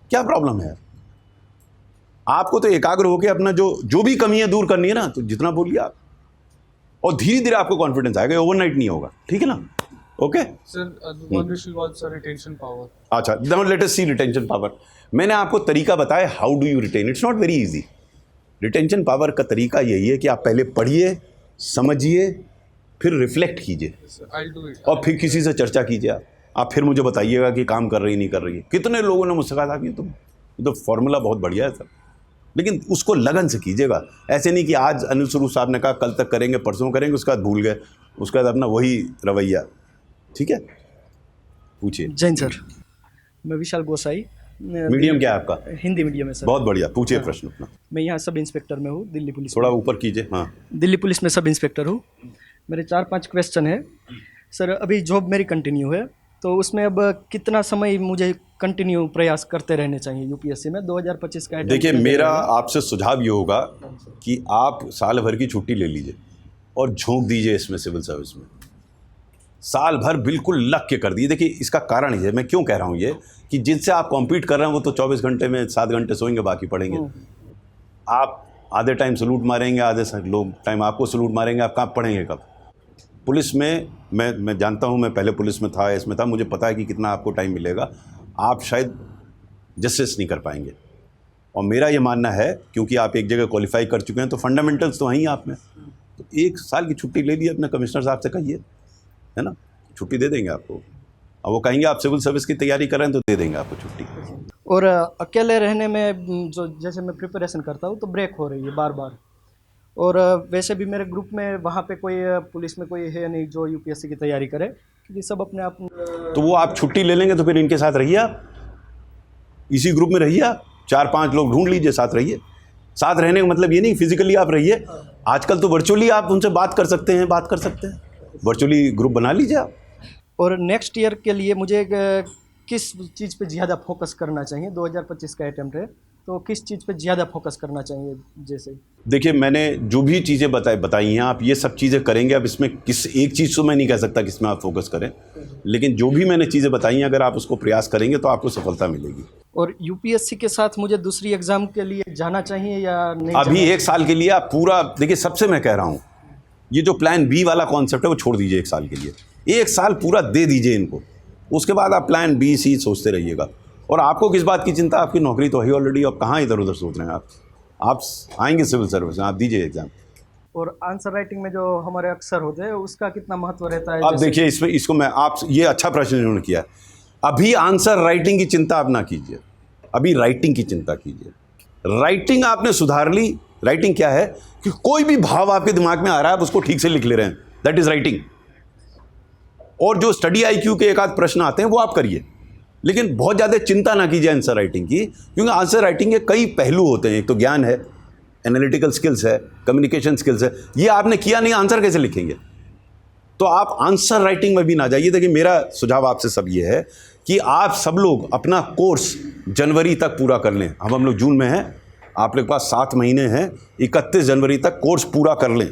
क्या प्रॉब्लम है? आपको तो एकाग्र होकर अपना जो भी कमी है दूर करनी है ना, तो जितना बोलिए आप, और धीरे धीरे आपको कॉन्फिडेंस आएगा, ओवरनाइट नहीं होगा, ठीक है ना? Okay sir, one issue was retention power. अच्छा, now let us see retention power. मैंने आपको तरीका बताया, how do you retain. It's not very easy. Retention power का तरीका यही है कि आप पहले पढ़िए, समझिए, फिर रिफ्लेक्ट कीजिए, Sir, I'll do it. और फिर किसी से चर्चा कीजिए। आप फिर मुझे बताइएगा कि काम कर रही नहीं कर रही है। कितने लोगों ने मुझसे कहा था कि तुम तो फॉर्मूला बहुत बढ़िया है सर, लेकिन उसको लगन से कीजिएगा। ऐसे नहीं कि आज अनिल स्वरूप साहब ने कहा कल तक करेंगे, परसों करेंगे, उसके बाद भूल गए, उसके बाद अपना वही रवैया। ठीक है, पूछिए। जैन सर, मैं विशाल गोसाई। मीडियम क्या है आपका? हिंदी मीडियम है सर। बहुत बढ़िया, पूछिए प्रश्न अपना। मैं यहाँ सब इंस्पेक्टर में हूँ, दिल्ली पुलिस थोड़ा में। ऊपर कीजिए। हाँ, दिल्ली पुलिस में सब इंस्पेक्टर हूँ। मेरे 4-5 क्वेश्चन है सर। अभी जॉब मेरी कंटिन्यू है, तो उसमें अब कितना समय मुझे कंटिन्यू प्रयास करते रहने चाहिए यूपीएससी में 2025 का? देखिए, मेरा आपसे सुझाव ये होगा कि आप साल भर की छुट्टी ले लीजिए और झोंक दीजिए इसमें, सिविल सर्विस में। साल भर बिल्कुल लग के कर दिए। देखिए इसका कारण ये, मैं क्यों कह रहा हूँ ये, कि जिनसे आप कॉम्पीट कर रहे हैं वो तो 24 घंटे में 7 घंटे सोएंगे, बाकी पढ़ेंगे। आप आधे टाइम सलूट मारेंगे, आधे लोग टाइम आपको सलूट मारेंगे, आप कहाँ पढ़ेंगे कब? पुलिस में मैं जानता हूँ, मैं पहले पुलिस में था, इसमें था, मुझे पता है कि कितना आपको टाइम मिलेगा। आप शायद जस्टिस नहीं कर पाएंगे। और मेरा ये मानना है, क्योंकि आप एक जगह क्वालिफाई कर चुके हैं तो फंडामेंटल्स तो वहीं आप में, तो 1 साल की छुट्टी ले ली अपने कमिश्नर साहब से कहिए, है ना, छुट्टी दे देंगे आपको। और वो कहेंगे आप सिविल सर्विस की तैयारी कर रहे हैं तो दे देंगे आपको छुट्टी। और अकेले रहने में जो जैसे मैं प्रिपरेशन करता हूँ तो ब्रेक हो रही है बार बार। और वैसे भी मेरे ग्रुप में वहाँ पे कोई पुलिस में कोई है नहीं जो यूपीएससी की तैयारी करे, क्योंकि सब अपने आप। तो वो आप छुट्टी ले लेंगे तो फिर इनके साथ रहिए, आप इसी ग्रुप में रहिए, आप 4-5 लोग ढूंढ लीजिए, साथ रहिए। साथ रहने का मतलब ये नहीं फिजिकली आप रहिए, आजकल तो वर्चुअली आप उनसे बात कर सकते हैं, वर्चुअली ग्रुप बना लीजिए आप। और नेक्स्ट ईयर के लिए मुझे किस चीज़ पे ज़्यादा फोकस करना चाहिए? 2025 का अटेम्प्ट है, तो किस चीज़ पे ज़्यादा फोकस करना चाहिए? जैसे देखिए मैंने जो भी चीज़ें बताई हैं, आप ये सब चीज़ें करेंगे। अब इसमें किस एक चीज़ तो मैं नहीं कह सकता कि इसमें आप फोकस करें, लेकिन जो भी मैंने चीज़ें बताई हैं, अगर आप उसको प्रयास करेंगे तो आपको सफलता मिलेगी। और यूपीएससी के साथ मुझे दूसरी एग्ज़ाम के लिए जाना चाहिए या नहीं? अभी 1 साल के लिए आप पूरा देखिए, सबसे मैं कह रहा हूँ, ये जो प्लान बी वाला कॉन्सेप्ट है वो छोड़ दीजिए 1 साल के लिए। 1 साल पूरा दे दीजिए इनको, उसके बाद आप प्लान बी सी सोचते रहिएगा। और आपको किस बात की चिंता, आपकी नौकरी तो है ऑलरेडी, अब कहाँ इधर उधर सोच रहे हैं आप आएंगे सिविल सर्विस में, आप दीजिए एग्जाम। और आंसर राइटिंग में जो हमारे अक्षर होते हैं उसका कितना महत्व रहता है? अब देखिए इसको मैं आप, ये अच्छा प्रश्न इन्होंने किया है। अभी आंसर राइटिंग की चिंता आप ना कीजिए, अभी राइटिंग की चिंता कीजिए। राइटिंग आपने सुधार ली। राइटिंग क्या है कि कोई भी भाव आपके दिमाग में आ रहा है आप उसको ठीक से लिख ले रहे हैं, दैट इज राइटिंग। और जो स्टडी आईक्यू के 1 आध प्रश्न आते हैं वो आप करिए, लेकिन बहुत ज़्यादा चिंता ना कीजिए आंसर राइटिंग की, क्योंकि आंसर राइटिंग के कई पहलू होते हैं। एक तो ज्ञान है, एनालिटिकल स्किल्स है, कम्युनिकेशन स्किल्स है। ये आपने किया नहीं, आंसर कैसे लिखेंगे? तो आप आंसर राइटिंग में भी ना जाइए। देखिए मेरा सुझाव आपसे सब ये है कि आप सब लोग अपना कोर्स जनवरी तक पूरा कर लें। हम लोग जून में हैं, आप लोग के पास 7 महीने हैं, 31 जनवरी तक कोर्स पूरा कर लें,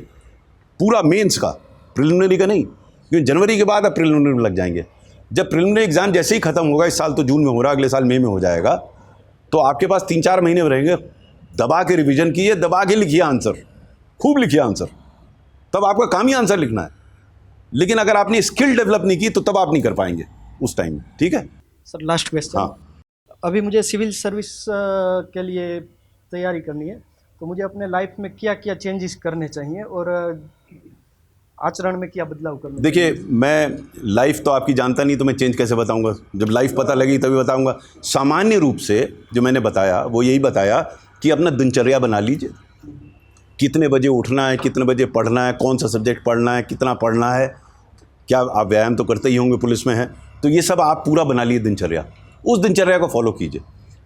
पूरा मेंस का, प्रिलिमिनरी का नहीं, क्योंकि जनवरी के बाद आप प्रिलिमिनरी में लग जाएंगे। जब प्रिलिमिनरी एग्जाम जैसे ही खत्म होगा, इस साल तो जून में हो रहा है, अगले साल मई में हो जाएगा, तो आपके पास 3-4 महीने में रहेंगे। दबा के रिवीजन कीजिए, दबा के लिखिए आंसर, खूब लिखिए आंसर, तब आपका काम ही आंसर लिखना है। लेकिन अगर आपने स्किल डेवलप नहीं की तो तब आप नहीं कर पाएंगे उस टाइम में, ठीक है सर? Last question. हाँ। अभी मुझे सिविल सर्विस के लिए तैयारी करनी है, तो मुझे अपने लाइफ में क्या क्या चेंजेस करने चाहिए और आचरण में क्या बदलाव करने? देखिए मैं लाइफ तो आपकी जानता नहीं, तो मैं चेंज कैसे बताऊंगा? जब लाइफ पता लगी तभी बताऊंगा। सामान्य रूप से जो मैंने बताया वो यही बताया कि अपना दिनचर्या बना लीजिए, कितने बजे उठना है, कितने बजे पढ़ना है, कौन सा सब्जेक्ट पढ़ना है, कितना पढ़ना है, क्या आप व्यायाम तो करते ही होंगे, पुलिस में हैं, तो ये सब आप पूरा बना लिए दिनचर्या, उस दिनचर्या को फॉलो कीजिए।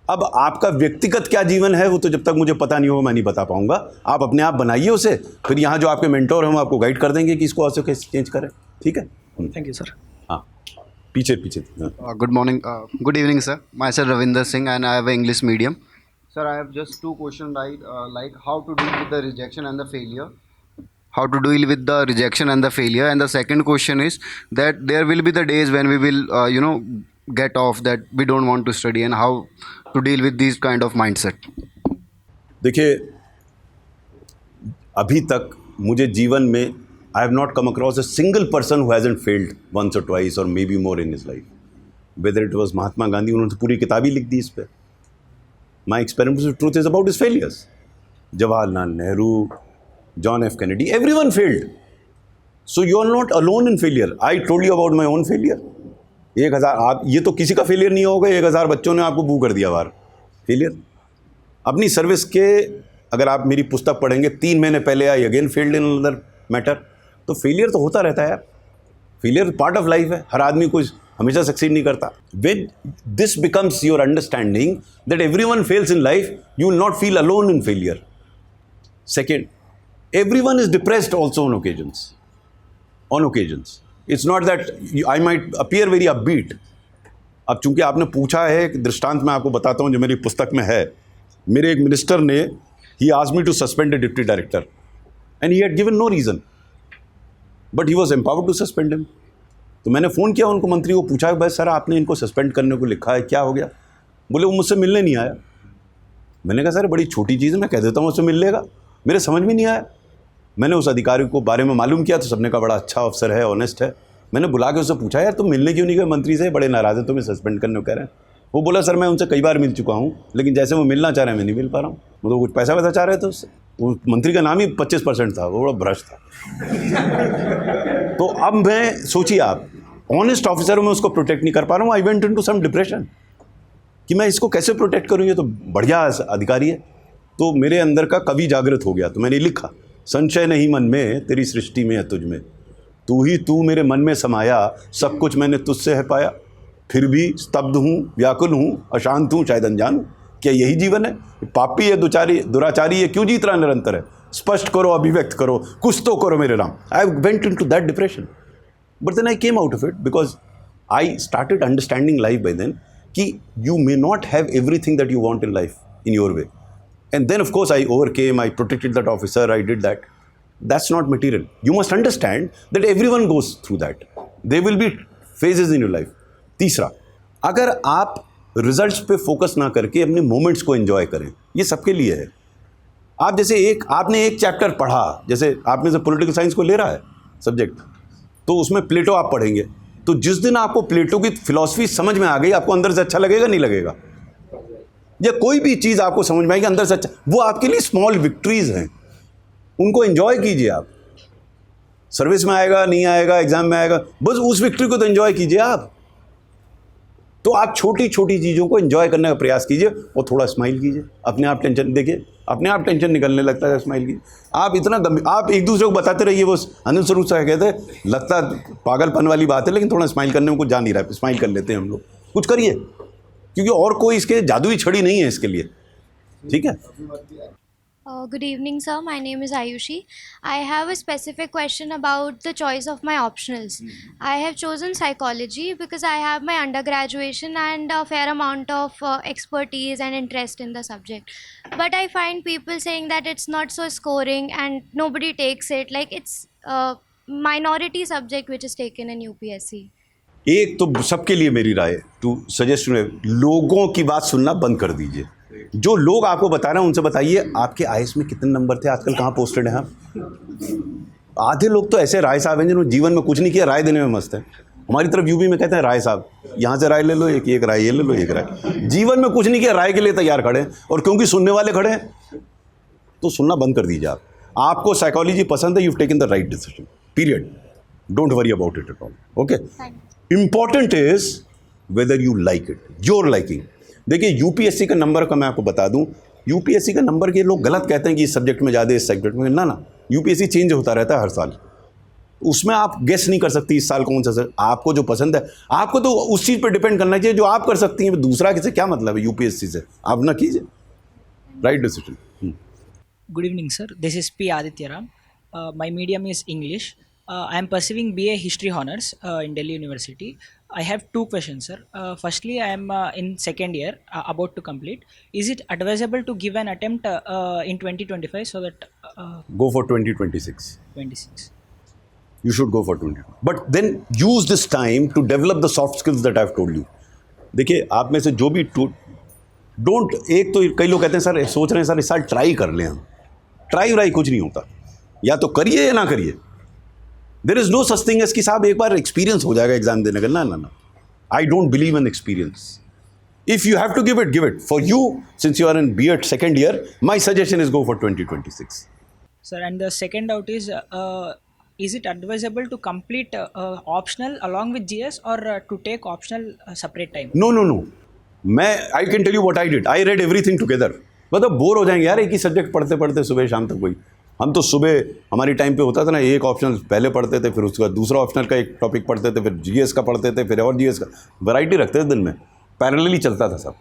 अब आपका व्यक्तिगत क्या जीवन है वो तो जब तक मुझे पता नहीं हो मैं नहीं बता पाऊंगा। आप अपने आप बनाइए उसे, फिर यहाँ जो आपके मेंटोर हैं वो आपको गाइड कर देंगे कि इसको ऐसे कैसे चेंज करें, ठीक है? Thank you sir. हाँ पीछे। Good morning, good evening, sir. Myself Ravinder Singh, and I have an English medium. Sir, I have just 2 questions, like how to deal with the rejection and the failure. How to deal with the rejection and the failure. And the second question is that there will be the days when we will, get off that we don't want to study, and how to deal with these kind of mindset. देखिए अभी तक मुझे जीवन में I have not come across a single person who hasn't failed once or twice or maybe more in his life. Whether it was Mahatma Gandhi, उन्होंने तो पूरी किताब ही लिख दी इस पर। My experience with truth is about his failures. Jawaharlal Nehru, John F. Kennedy, everyone failed. So you are not alone in failure. I told you about my own failure. 1000 आप, ये तो किसी का फेलियर नहीं होगा, 1000 बच्चों ने आपको बू कर दिया बाहर, फेलियर। अपनी सर्विस के अगर आप मेरी पुस्तक पढ़ेंगे, 3 महीने पहले I again failed in another matter, तो फेलियर तो होता रहता है यार, फेलियर पार्ट ऑफ लाइफ है, हर आदमी कुछ हमेशा सक्सीड नहीं करता। When this becomes your understanding that everyone fails in life, you will not feel alone in failure. Second, everyone is depressed also on occasions. It's not that I might appear very upbeat. अब चूंकि आपने पूछा है, एक दृष्टांत मैं आपको बताता हूँ जो मेरी पुस्तक में है। मेरे एक मिनिस्टर ने, he asked me to suspend a deputy director and he had given no reason, but he was empowered to suspend him. तो मैंने फ़ोन किया उनको, मंत्री को पूछा भाई सर आपने इनको सस्पेंड करने को लिखा है, क्या हो गया? बोले वो मुझसे मिलने नहीं आया। मैंने कहा सर बड़ी छोटी चीज़ है, मैं कह देता हूँ उससे मिल लेगा, मेरे समझ में नहीं आया। मैंने उस अधिकारी को बारे में मालूम किया तो सबने कहा बड़ा अच्छा अफसर है, ऑनेस्ट है। मैंने बुला के उससे पूछा यार तुम मिलने क्यों नहीं गए मंत्री से, बड़े नाराज़ हैं तुम्हें सस्पेंड करने को कह रहे हैं। वो बोला सर मैं उनसे कई बार मिल चुका हूँ, लेकिन जैसे वो मिलना चाह रहे हैं मैं नहीं मिल पा रहा हूँ। वो तो कुछ पैसा वैसा चाह रहे थे उससे, वो मंत्री का नाम ही 25% था, वो बड़ा भ्रष्ट था। तो अब मैं सोचिए आप, ऑनेस्ट ऑफिसर में उसको प्रोटेक्ट नहीं कर पा रहा हूँ। I went into some depression कि मैं इसको कैसे प्रोटेक्ट करूँ, ये तो बढ़िया अधिकारी है। तो मेरे अंदर का कवि जागृत हो गया, तो मैंने लिखा, संशय नहीं मन में तेरी सृष्टि में है तुझ में, तू ही तू मेरे मन में समाया, सब कुछ मैंने तुझसे है पाया, फिर भी स्तब्ध हूँ, व्याकुल हूँ, अशांत हूँ, शायद अनजान हूँ। क्या यही जीवन है? पापी है, दुराचारी है, क्यों जीत रहा निरंतर है? स्पष्ट करो, अभिव्यक्त करो, कुछ तो करो मेरे Ram. I went into that depression, but then I came out of it because I started understanding life by then कि you may not have everything that you want in life in your way. And then of course I overcame, I protected that officer, I did that. That's not material. You must understand that everyone goes through that. There will be phases in your life. तीसरा, अगर आप रिजल्ट्स पे फोकस ना करके अपने मोमेंट्स को एंजॉय करें, ये सबके लिए है। आप जैसे आपने एक चैप्टर पढ़ा, जैसे आपने से पॉलिटिकल साइंस को ले रहा है सब्जेक्ट, तो उसमें प्लेटो आप पढ़ेंगे, तो जिस दिन आपको प्लेटो की फिलॉसफी समझ में आ गई, आपको अंदर से अच्छा लगेगा नहीं लगेगा? या कोई भी चीज़ आपको समझ में आएगी अंदर से अच्छा, वो आपके लिए स्मॉल विक्ट्रीज हैं, उनको एंजॉय कीजिए। आप सर्विस में आएगा नहीं आएगा, एग्जाम में आएगा, बस उस विक्ट्री को तो एंजॉय कीजिए आप। तो आप छोटी छोटी चीज़ों को एंजॉय करने का प्रयास कीजिए और थोड़ा स्माइल कीजिए, अपने आप टेंशन देखिए, अपने आप टेंशन निकलने लगता है स्माइल कीजिए। आप इतना आप एक दूसरे को बताते रहिए, वो अनिल स्वरूप साहब कहते हैं लगता पागलपन वाली बात है, लेकिन थोड़ा स्माइल करने में कुछ जा नहीं रहा है, स्माइल कर लेते हैं हम लोग, कुछ करिए, क्योंकि और कोई इसके जादुई छड़ी नहीं है इसके लिए, ठीक है? Good evening, sir. My name is Ayushi. I have a specific question about the choice of my optionals. I have chosen psychology because I have my undergraduation and a fair amount of expertise and interest in the subject. But I find people saying that it's not so scoring and nobody takes it. Like it's a minority subject which is taken in UPSC. एक तो सबके लिए मेरी राय टू सजेस्ट, लोगों की बात सुनना बंद कर दीजिए। जो लोग आपको बता रहे हैं उनसे बताइए आपके आईएएस में कितने नंबर थे, आजकल कहाँ पोस्टेड हैं आप? आधे लोग तो ऐसे राय साहब हैं जिन्होंने जीवन में कुछ नहीं किया, राय देने में मस्त है। हमारी तरफ यूपी में कहते हैं राय साहब, यहाँ से राय ले लो, एक राय ये ले लो, एक राय। जीवन में कुछ नहीं किया, राय के लिए तैयार खड़े हैं, और क्योंकि सुनने वाले खड़े हैं तो सुनना बंद कर दीजिए। आपको साइकोलॉजी पसंद है, you taken the right decision, period, don't worry about it at all, okay? Important is whether you like it, your liking. देखिए यूपीएससी का नंबर का मैं आपको बता दूं, यूपीएससी का नंबर के लोग गलत कहते हैं कि इस सब्जेक्ट में ज़्यादा, इस सब्जेक्ट में ना, यूपीएससी चेंज होता रहता है हर साल, उसमें आप गेस नहीं कर सकती इस साल कौन सा सर। आपको जो पसंद है, आपको तो उस चीज़ पर डिपेंड करना चाहिए जो आप कर सकती हैं, दूसरा किसे क्या मतलब है यूपीएससी से, आप ना कीजिए, right decision. Good evening, sir. This is P. Adityaram. My medium is English. I am pursuing BA History Honours in Delhi University. I have two questions, sir. Firstly, I am in second year, about to complete. Is it advisable to give an attempt in 2025 so that... Go for 2026. 26. You should go for 20. But then use this time to develop the soft skills that I have told you. देखिए आप में से जो भी डोंट, एक तो कई लोग कहते हैं सर सोच रहे हैं सर इस साल ट्राई कर लें हम, ट्राई कुछ नहीं होता, या तो करिए या ना करिए। There is no such thing as कि साहब एक बार एक्सपीरियंस हो जाएगा एग्जाम देने का, ना। I don't believe in experience. If you have to give it for you, since you are in BEd second year, my suggestion is go for 2026। Sir, and the second doubt is it advisable to complete optional along with GS or to take optional separate time? No, I can tell you what I did. I read everything together. मतलब बोर हो जाएंगे यार एक ही सब्जेक्ट पढ़ते सुबह शाम तक वही। हम तो सुबह हमारी टाइम पे होता था ना, एक ऑप्शनल पहले पढ़ते थे, फिर उसके बाद दूसरा ऑप्शनल का एक टॉपिक पढ़ते थे, फिर जीएस का पढ़ते थे, फिर और जीएस का, वैरायटी रखते थे दिन में, पैरेलली चलता था सब।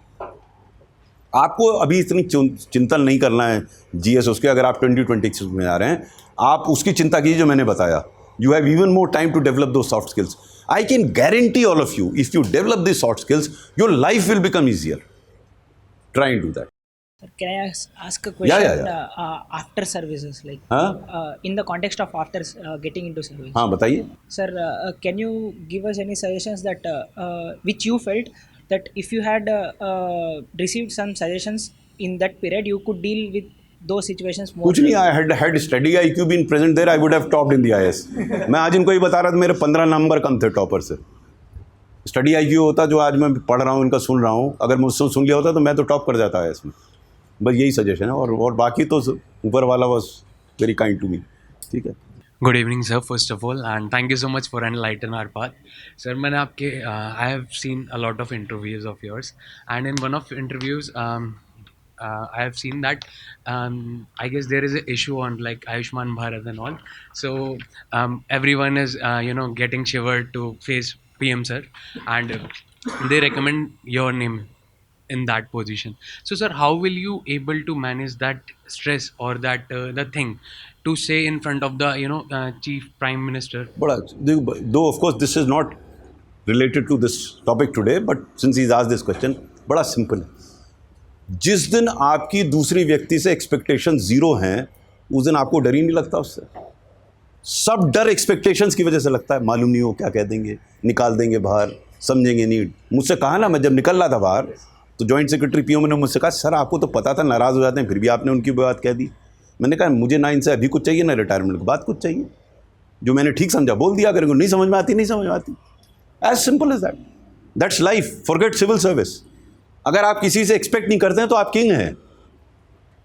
आपको अभी इतनी चिंतन नहीं करना है जीएस उसके, अगर आप 2026 में आ रहे हैं, आप उसकी चिंता कीजिए जो मैंने बताया। You have even more time to develop those soft skills. I can guarantee all of you, if you develop these soft skills, your life will become easier. Try and do that. Sir, can I ask a question? Yeah. After services, like हाँ in the context of after getting into service. हाँ बताइए. Sir, can you give us any suggestions that which you felt that if you had received some suggestions in that period, you could deal with those situations more? कुछ नहीं. I had study IQ been present there, I would have topped in the IAS. मैं आज इनको ये बता रहा था, मेरे 15 नंबर कम थे टॉपर से. स्टडी IQ होता जो आज मैं पढ़ रहा हूँ, इनका सुन रहा हूँ, अगर मुझसे सुन लिया होता तो मैं तो टॉप कर जाता IAS में. बस यही सजेशन है. और बाकी तो ऊपर वाला was very kind to me. ठीक है. Good evening, sir, first of all, and thank you so much for enlightening our path. Sir, मैंने आपके I have seen a lot of interviews of yours, and in one of interviews, I have seen that I guess there is an issue on like Ayushman Bharat and all. So everyone is getting shivered to face PM sir, and they recommend your name in that position. So sir, how will you able to manage that stress or that the thing to say in front of the chief prime minister? बड़ा, though of course this is not related to this topic today, but since he's asked this question, बड़ा सिंपल है. जिस दिन आपकी दूसरी व्यक्ति से एक्सपेक्टेशन जीरो हैं, उस दिन आपको डर ही नहीं लगता उससे. सब डर एक्सपेक्टेशंस की वजह से लगता है. मालूम नहीं हो क्या कह देंगे, निकाल देंगे बाहर, समझेंगे नहीं. मुझसे कहा ना, मैं जब निकल रहा था बाहर तो जॉइंट सेक्रेटरी पीओ ने मुझसे कहा, सर आपको तो पता था नाराज़ हो जाते हैं, फिर भी आपने उनकी बात कह दी. मैंने कहा मुझे ना इनसे अभी कुछ चाहिए ना रिटायरमेंट के बाद कुछ चाहिए. जो मैंने ठीक समझा बोल दिया, अगर नहीं समझ में आती नहीं समझ में आती. As simple as that. That's life. Forget civil service. अगर आप किसी से एक्सपेक्ट नहीं करते हैं तो आप किंग हैं.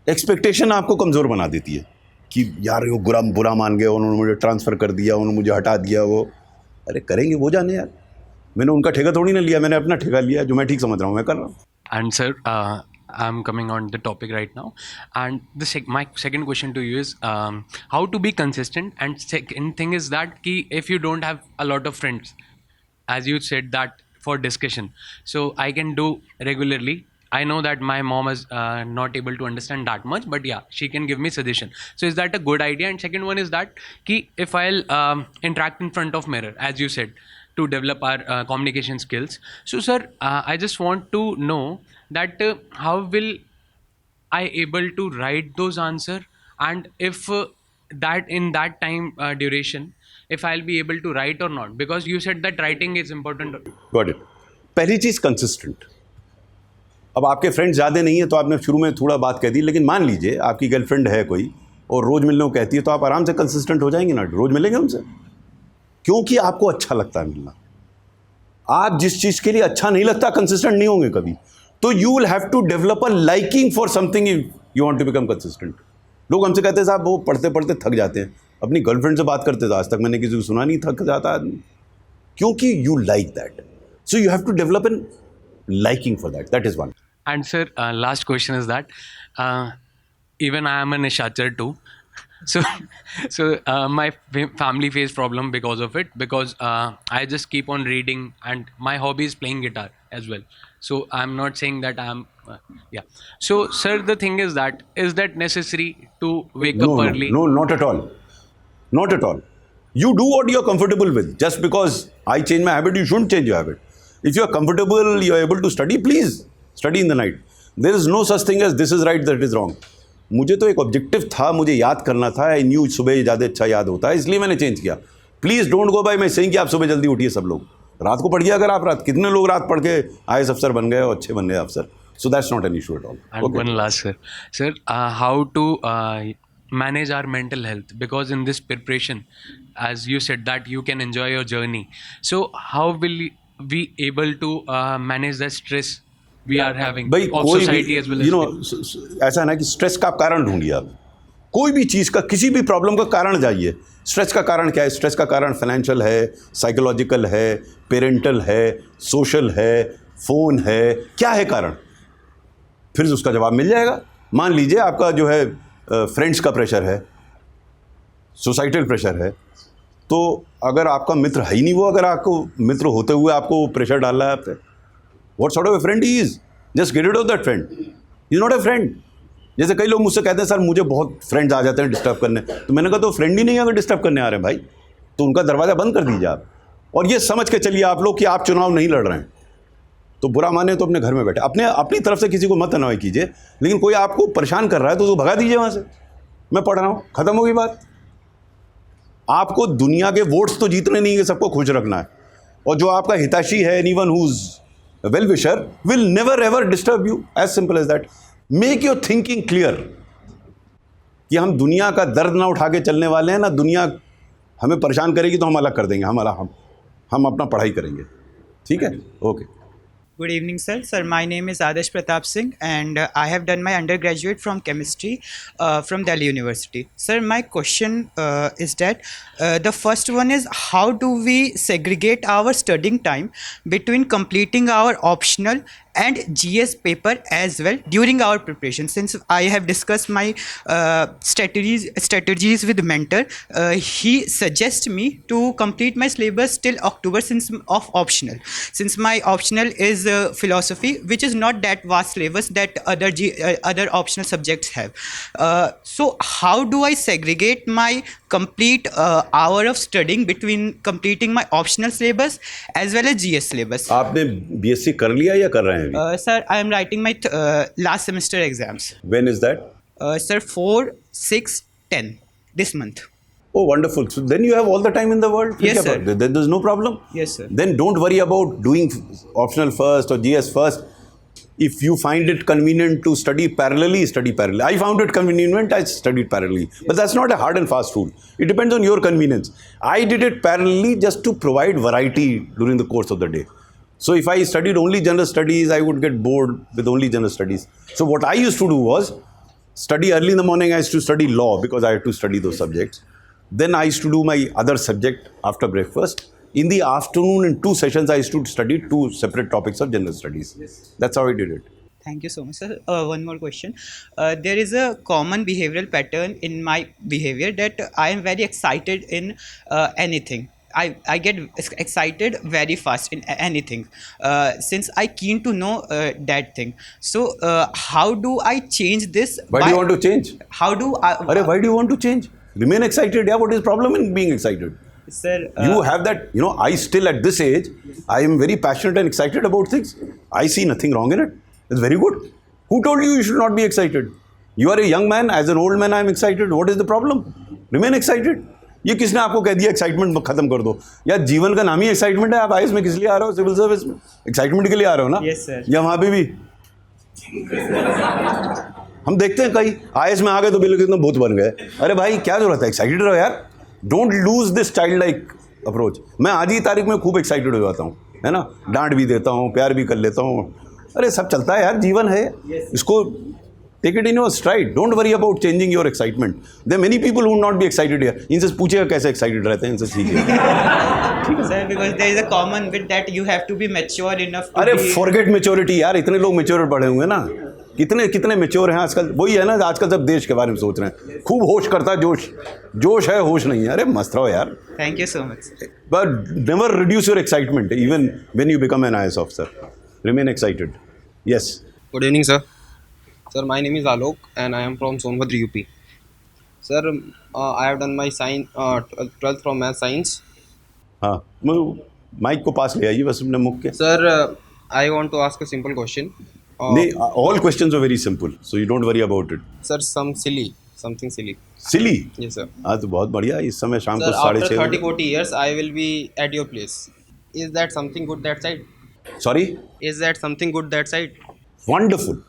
एक्सपेक्टेशन आपको कमज़ोर बना देती है कि यार वो बुरा मान गए, उन्होंने मुझे ट्रांसफ़र कर दिया, उन्होंने मुझे हटा दिया. वो अरे करेंगे वो जाने यार. मैंने उनका ठेका थोड़ी ना लिया, मैंने अपना ठेका लिया. जो मैं ठीक समझ रहा हूँ मैं कर रहा हूँ. And sir, I'm coming on the topic right now, and my second question to you is how to be consistent. And second thing is that if you don't have a lot of friends, as you said that for discussion, so I can do regularly. I know that my mom is not able to understand that much, but yeah, she can give me suggestion. So is that a good idea? And second one is that if I'll interact in front of mirror, as you said, to develop our communication skills. So sir, I just want to know that how will I able to write those answer, and if that in that time duration, if I'll be able to write or not, because you said that writing is important. Got it. पहली चीज़ कंसिस्टेंट. अब आपके फ्रेंड्स ज़्यादा नहीं है तो आपने शुरू में थोड़ा बात कह दी, लेकिन मान लीजिए आपकी गर्लफ्रेंड है कोई और रोज़ मिलने को कहती है, तो आप आराम से कंसिस्टेंट हो जाएंगे ना. रोज़ मिलेंगे उनसे क्योंकि आपको अच्छा लगता है मिलना. आप जिस चीज़ के लिए अच्छा नहीं लगता कंसिस्टेंट नहीं होंगे कभी. तो you will have to develop a liking for something if you want to become consistent. लोग हमसे कहते हैं साहब वो पढ़ते पढ़ते थक जाते हैं. अपनी गर्लफ्रेंड से बात करते थे, आज तक मैंने किसी को सुना नहीं थक जाता आदमी, क्योंकि you like that. So you have to develop an liking for that. That is one. And sir, last question is that even I am a Nishachar too. So my family face problem because of it, because I just keep on reading, and my hobby is playing guitar as well. So I'm not saying that I'm yeah. So sir, the thing is that necessary to wake up early? No, not at all. Not at all. You do what you're comfortable with. Just because I change my habit, you shouldn't change your habit. If you're comfortable, you're able to study, please study in the night. There is no such thing as this is right, that is wrong. मुझे तो एक ऑब्जेक्टिव था, मुझे याद करना था. आई न्यू सुबह ज़्यादा अच्छा याद होता है, इसलिए मैंने चेंज किया. प्लीज़ डोंट गो बाय मैं सेइंग कि आप सुबह जल्दी उठिए. सब लोग रात को पढ़िए. अगर आप रात, कितने लोग रात पढ़ के IAS अफसर बन गए और अच्छे बन गए अफसर. So that's not an issue at all. And one last, sir, how to manage our mental health, because in this preparation, as you said that you can enjoy your journey. So how will we able to manage the stress we are having भाई of कोई society भी, as well as you know, ऐसा ना कि स्ट्रेस का कारण ढूंढिए. आप कोई भी चीज़ का, किसी भी प्रॉब्लम का कारण जाइए. स्ट्रेस का कारण क्या है? स्ट्रेस का कारण फाइनेंशियल है, साइकोलॉजिकल है, पेरेंटल है, सोशल है, फ़ोन है. क्या है कारण? फिर उसका जवाब मिल जाएगा. मान लीजिए आपका जो है फ्रेंड्स का प्रेशर है, सोसाइटल प्रेशर है, तो अगर आपका मित्र है ही नहीं, वो अगर आपको मित्र होते हुए आपको प्रेशर डाल रहा है आप पे, what sort of a friend he is? Just get rid of that friend. Is not a friend. जैसे कई लोग मुझसे कहते हैं सर मुझे बहुत फ्रेंड्स आ जाते हैं डिस्टर्ब करने, तो मैंने कहा तो फ्रेंड ही नहीं है अगर डिस्टर्ब करने आ रहे हैं भाई, तो उनका दरवाज़ा बंद कर दीजिए आप. और ये समझ के चलिए आप लोग कि आप चुनाव नहीं लड़ रहे हैं. तो बुरा माने तो अपने घर में बैठे, अपनी तरफ से किसी को मत अनॉय कीजिए, लेकिन कोई आपको परेशान कर रहा है तो उसको भगा दीजिए वहाँ से। मैं पढ़ रहा हूँ, ख़त्म होगी बात। आपको दुनिया के वोट्स तो जीतने नहीं है, सबको खुश रखना है। और जो आपका हितैषी है, anyone who is well wisher will never ever disturb you, as simple as that. Make your thinking clear कि हम दुनिया का दर्द ना उठा के चलने वाले हैं, ना दुनिया हमें परेशान करेगी तो हम अलग कर देंगे, हम अपना पढ़ाई करेंगे, ठीक है? Okay. Good evening, sir. Sir, my name is Adesh Pratap Singh, and I have done my undergraduate from chemistry from Delhi University. Sir, my question is that the first one is, how do we segregate our studying time between completing our optional and GS paper as well during our preparation? Since I have discussed my strategies with mentor, he suggests me to complete my syllabus till October of optional. Since my optional is philosophy, which is not that vast syllabus that other optional subjects have. So how do I segregate my complete hour of studying between completing my optional syllabus as well as GS syllabus? आपने BSc कर लिया या कर रहे हैं अभी? Sir, I am writing my last semester exams. When is that? Sir, 4, 6, 10 this month. Oh, wonderful. So then you have all the time in the world. Yes, sir. Then there's no problem. Yes, sir. Then don't worry about doing optional first or GS first. If you find it convenient to study parallelly, study parallelly. I found it convenient, I studied parallelly. But that's not a hard and fast rule. It depends on your convenience. I did it parallelly just to provide variety during the course of the day. So if I studied only general studies, I would get bored with only general studies. So what I used to do was study early in the morning. I used to study law because I had to study those subjects. Then I used to do my other subject after breakfast. In the afternoon, in 2 sessions, I used to study 2 separate topics of general studies. That's how I did it. Thank you so much, sir. One more question. There is a common behavioral pattern in my behavior that I am very excited in anything. I get excited very fast in anything since I keen to know that thing. So how do I change this? Why do you want to change? How do I? Why do you want to change? Remain excited. Yeah, what is the problem in being excited? Sir, you have that, I still at this age, I am very passionate and excited about things. I see nothing wrong in it. It's very good. Who told you should not be excited? You are a young man. As an old man, I am excited. What is the problem? Remain excited. ये किसने आपको कह दिया एक्साइटमेंट खत्म कर दो? यार जीवन का नाम ही एक्साइटमेंट है। आप आईएएस में किस लिए आ रहे हो? सिविल सर्विस में एक्साइटमेंट के लिए आ रहे हो ना? Yes sir. या वहाँ पे भी हम देखते हैं कई आईएएस में आ गए तो बिल्कुल कितने भूत बन गए। अरे भाई क्या जरूरत है? एक्साइटेड रहो यार। Don't lose this child like approach. मैं आज ही तारीख में खूब एक्साइटेड हो जाता हूँ, है ना? डांट भी देता हूँ, प्यार भी कर लेता हूँ। अरे सब चलता है यार, जीवन है। इसको take it in your stride. Don't worry about changing your excitement. There many people who not be excited here. इनसे पूछिएगा कैसे एक्साइटेड रहते हैं, इनसे सीखिए। Sir, because there is a common with that you have to be mature enough to. अरे फॉरगेट मैच्योरिटी यार। इतने लोग मैच्योर पड़े हुए हैं ना, कितने मैच्योर हैं आजकल। वही है ना, आजकल सब देश के बारे में सोच रहे हैं। खूब होश करता है, जोश है, होश नहीं है। अरे मस्त रहो यार। Thank you so much. But never reduce your excitement even when you become an IAS officer. Remain excited. Yes. Good evening, sir. Sir, my name is Alok and I am from Sonbhadra, UP. Sir, I have done my 12th from Math Science. हाँ, माइक को पास ले आइए बस अपने मुख के। Sir, I want to ask a simple question. नहीं, all questions are very simple, so you don't worry about it. Sir, something silly. Silly? Yes, sir. हाँ तो बहुत बढ़िया। इस समय शाम को Sir, 6:30 after 30-40 years, I will be at your place. Is that something good that side? Sorry? Is that something good that side? Wonderful.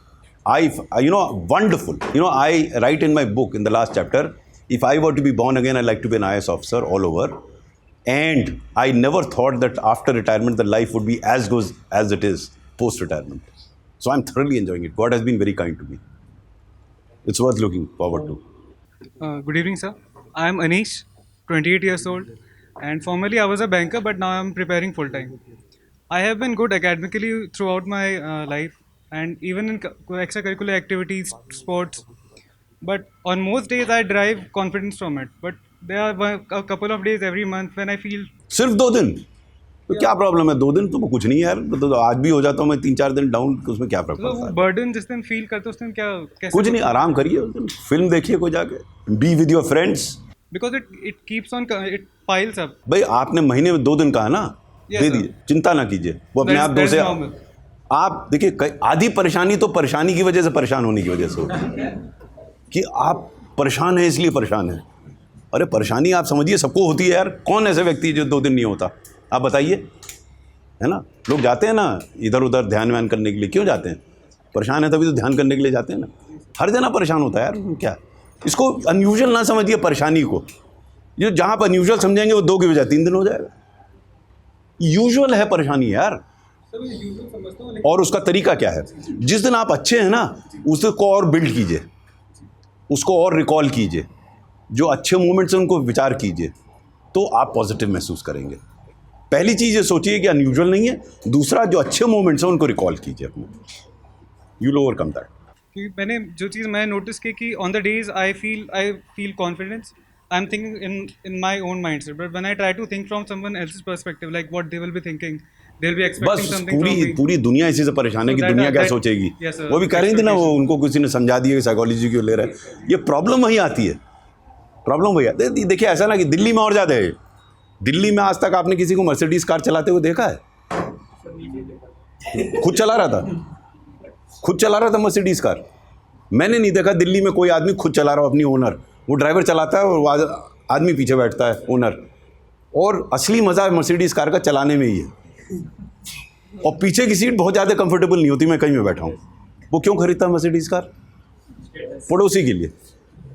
Wonderful. I write in my book in the last chapter, if I were to be born again, I'd like to be an IAS officer all over. And I never thought that after retirement, the life would be as good as it is post-retirement. So I'm thoroughly enjoying it. God has been very kind to me. It's worth looking forward to. Good evening, sir. I am Anish, 28 years old. And formerly I was a banker, but now I'm preparing full-time. I have been good academically throughout my life. And even in extracurricular activities, sports. But on most days I derive confidence from it. But there are a couple of days every month when I feel... सिर्फ 2 दिन? तो क्या प्रॉब्लम है? 2 दिन तो कुछ नहीं यार। तो आज भी हो जाता हूँ मैं 3-4 दिन डाउन, उसमें क्या फर्क पड़ता है? बर्डन जिस दिन फील करते हो उस दिन क्या कैसे? कुछ नहीं, आराम करिए, फिल्म देखिए कोई जाके, be with your friends. Because it keeps on, it piles up. भाई आपने महीने में 2 दिन कहा ना, दे दीजिए, चिंता ना कीजिए। वो अपने आप 2 से आप देखिए, आधी परेशानी तो परेशानी की वजह से, परेशान होने की वजह से होती है कि आप परेशान हैं इसलिए परेशान हैं। अरे परेशानी आप समझिए सबको होती है यार, कौन ऐसे व्यक्ति है जो 2 दिन नहीं होता, आप बताइए, है ना। लोग जाते हैं ना इधर उधर ध्यान व्यान करने के लिए, क्यों जाते हैं? परेशान है तभी तो ध्यान करने के लिए जाते हैं ना। हर जना परेशान होता है यार, क्या इसको अनयूजुअल ना समझिए परेशानी को। ये जहाँ पर अनयूजुअल समझेंगे वो 2 की बजाय 3 दिन हो जाएगा। यूजुअल है परेशानी यार। और उसका तरीका क्या है? जिस दिन आप अच्छे हैं ना, उसको और बिल्ड कीजिए, उसको और रिकॉल कीजिए, जो अच्छे मोमेंट्स हैं उनको विचार कीजिए, तो आप पॉजिटिव महसूस करेंगे। पहली चीज़ ये सोचिए कि अनयूजुअल नहीं है, दूसरा जो अच्छे मोमेंट्स हैं उनको रिकॉल कीजिए अपने, यू विल ओवरकम दैट। कि मैंने जो चीज़ मैं नोटिस की कि on the days I feel confidence, I am thinking in my own mind set, but when I try to think from someone else's perspective, like what they will be thinking, they will be expecting बस समथिंग फ्रॉम मी। पूरी दुनिया इसी से परेशान है कि दुनिया क्या सोचेगी। Yes, sir. वो भी कह रही थी ना, वो उनको किसी ने समझा दिया कि साइकोलॉजी क्यों ले रहा है। ये प्रॉब्लम वहीं आती है, प्रॉब्लम वही आती है। देखिए ऐसा ना कि दिल्ली में और ज़्यादा है, दिल्ली में आज तक आपने किसी को मर्सिडीज कार चलाते हुए देखा है? खुद चला रहा था मर्सिडीज कार। मैंने नहीं देखा दिल्ली में कोई आदमी खुद चला रहा हो अपनी ओनर, वो ड्राइवर चलाता है और आदमी पीछे बैठता है ओनर। और असली मज़ा मर्सिडीज कार का चलाने में ही है। और पीछे की सीट बहुत ज़्यादा कंफर्टेबल नहीं होती, मैं कहीं में बैठा हूँ। वो क्यों खरीदता है मर्सिडीज कार? पड़ोसी के लिए,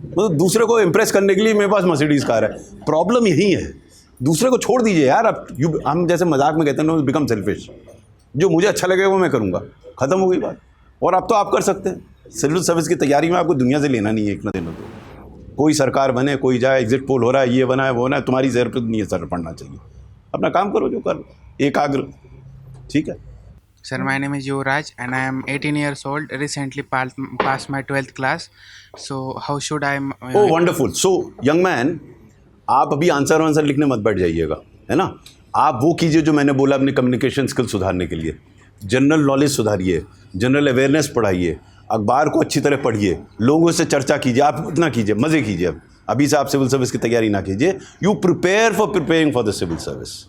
मतलब दूसरे को इम्प्रेस करने के लिए मेरे पास मर्सिडीज कार है। प्रॉब्लम यही है, दूसरे को छोड़ दीजिए यार। अब हम जैसे मजाक में कहते हैं, नो बिकम सेल्फिश। जो मुझे अच्छा लगेगा वो मैं करूँगा, ख़त्म हो गई बात। और अब तो आप कर सकते हैं। सिविल सर्विस की तैयारी में आपको दुनिया से लेना नहीं है एक ना दिन। कोई सरकार बने, कोई जाए, एग्जिट पोल हो रहा है, ये बना है वो बना है, तुम्हारी सर पर नहीं असर पड़ना चाहिए। अपना काम करो जो कर, एकाग्र, ठीक है। Sir, my name is Yuvraj and I am 18 years old. Recently passed my 12th class. So how should I? Oh, wonderful. So, young man, आप अभी आंसर लिखने मत बैठ जाइएगा, है ना। आप वो कीजिए जो मैंने बोला, अपने कम्युनिकेशन स्किल सुधारने के लिए। जनरल नॉलेज सुधारिए, जनरल अवेयरनेस पढ़ाइए, अखबार को अच्छी तरह पढ़िए, लोगों से चर्चा कीजिए। आप इतना कीजिए, मज़े कीजिए। अभी से आप सिविल सर्विस की तैयारी ना कीजिए। You prepare for preparing for the civil service.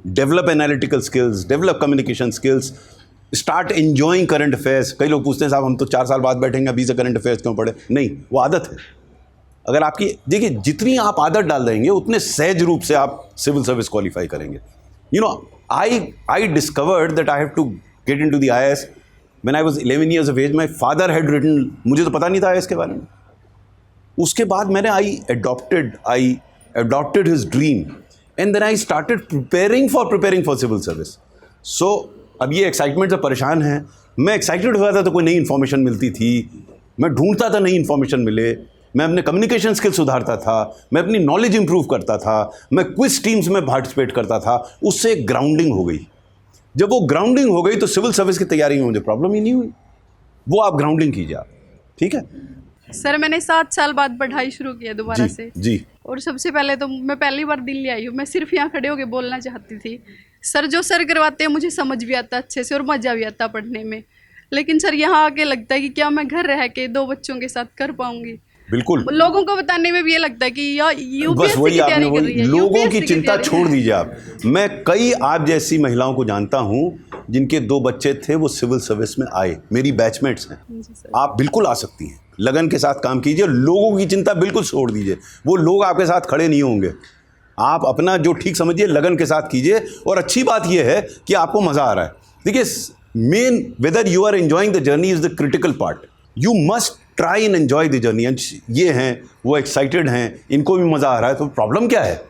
Develop analytical skills, develop communication skills, start enjoying current affairs. कई लोग पूछते हैं साहब हम तो 4 साल बाद बैठेंगे, अभी से करंट अफेयर्स क्यों पढ़े? नहीं, वो आदत है। अगर आपकी देखिए, जितनी आप आदत डाल देंगे उतने सहज रूप से आप सिविल सर्विस क्वालिफाई करेंगे। You know, I discovered that I have to get into the IAS when I was 11 years of age. My father had written, मुझे तो पता नहीं था IAS के बारे में। उसके बाद मैंने आई adopted his dream and then I started preparing for civil service. So अब ये एक्साइटमेंट से परेशान है। मैं एक्साइटेड हुआ था तो कोई नई इन्फॉर्मेशन मिलती थी, मैं ढूंढता था नई इन्फॉर्मेशन मिले, मैं अपने कम्युनिकेशन स्किल सुधारता था, मैं अपनी नॉलेज इंप्रूव करता था, मैं क्विज टीम्स में पार्टिसिपेट करता था। उससे एक ग्राउंडिंग हो गई। जब वो ग्राउंडिंग हो गई तो सिविल सर्विस की तैयारी में मुझे प्रॉब्लम ही नहीं हुई। वो आप ग्राउंडिंग कीजिए आप, ठीक है। सर मैंने 7 साल बाद पढ़ाई शुरू किया दोबारा से जी। और सबसे पहले तो मैं पहली बार दिल्ली आई हूँ। मैं सिर्फ यहाँ खड़े होकर बोलना चाहती थी। सर जो सर करवाते हैं मुझे समझ भी आता अच्छे से और मज़ा भी आता पढ़ने में, लेकिन सर यहाँ आके लगता है कि क्या मैं घर रह के 2 बच्चों के साथ कर पाऊंगी। बिल्कुल, लोगों को बताने में भी ये लगता है कि यार बस वही आपने वही, लोगों की चिंता छोड़ दीजिए आप। मैं कई आप जैसी महिलाओं को जानता हूँ जिनके 2 बच्चे थे, वो सिविल सर्विस में आए, मेरी बैचमेट्स हैं। आप बिल्कुल आ सकती हैं, लगन के साथ काम कीजिए, लोगों की चिंता बिल्कुल छोड़ दीजिए। वो लोग आपके साथ खड़े नहीं होंगे। आप अपना जो ठीक समझिए लगन के साथ कीजिए। और अच्छी बात यह है कि आपको मज़ा आ रहा है। देखिए, main whether you are enjoying the journey is the critical part. You must try and enjoy the journey. And ये हैं, वो एक्साइटेड हैं, इनको भी मज़ा आ रहा है, तो प्रॉब्लम क्या है?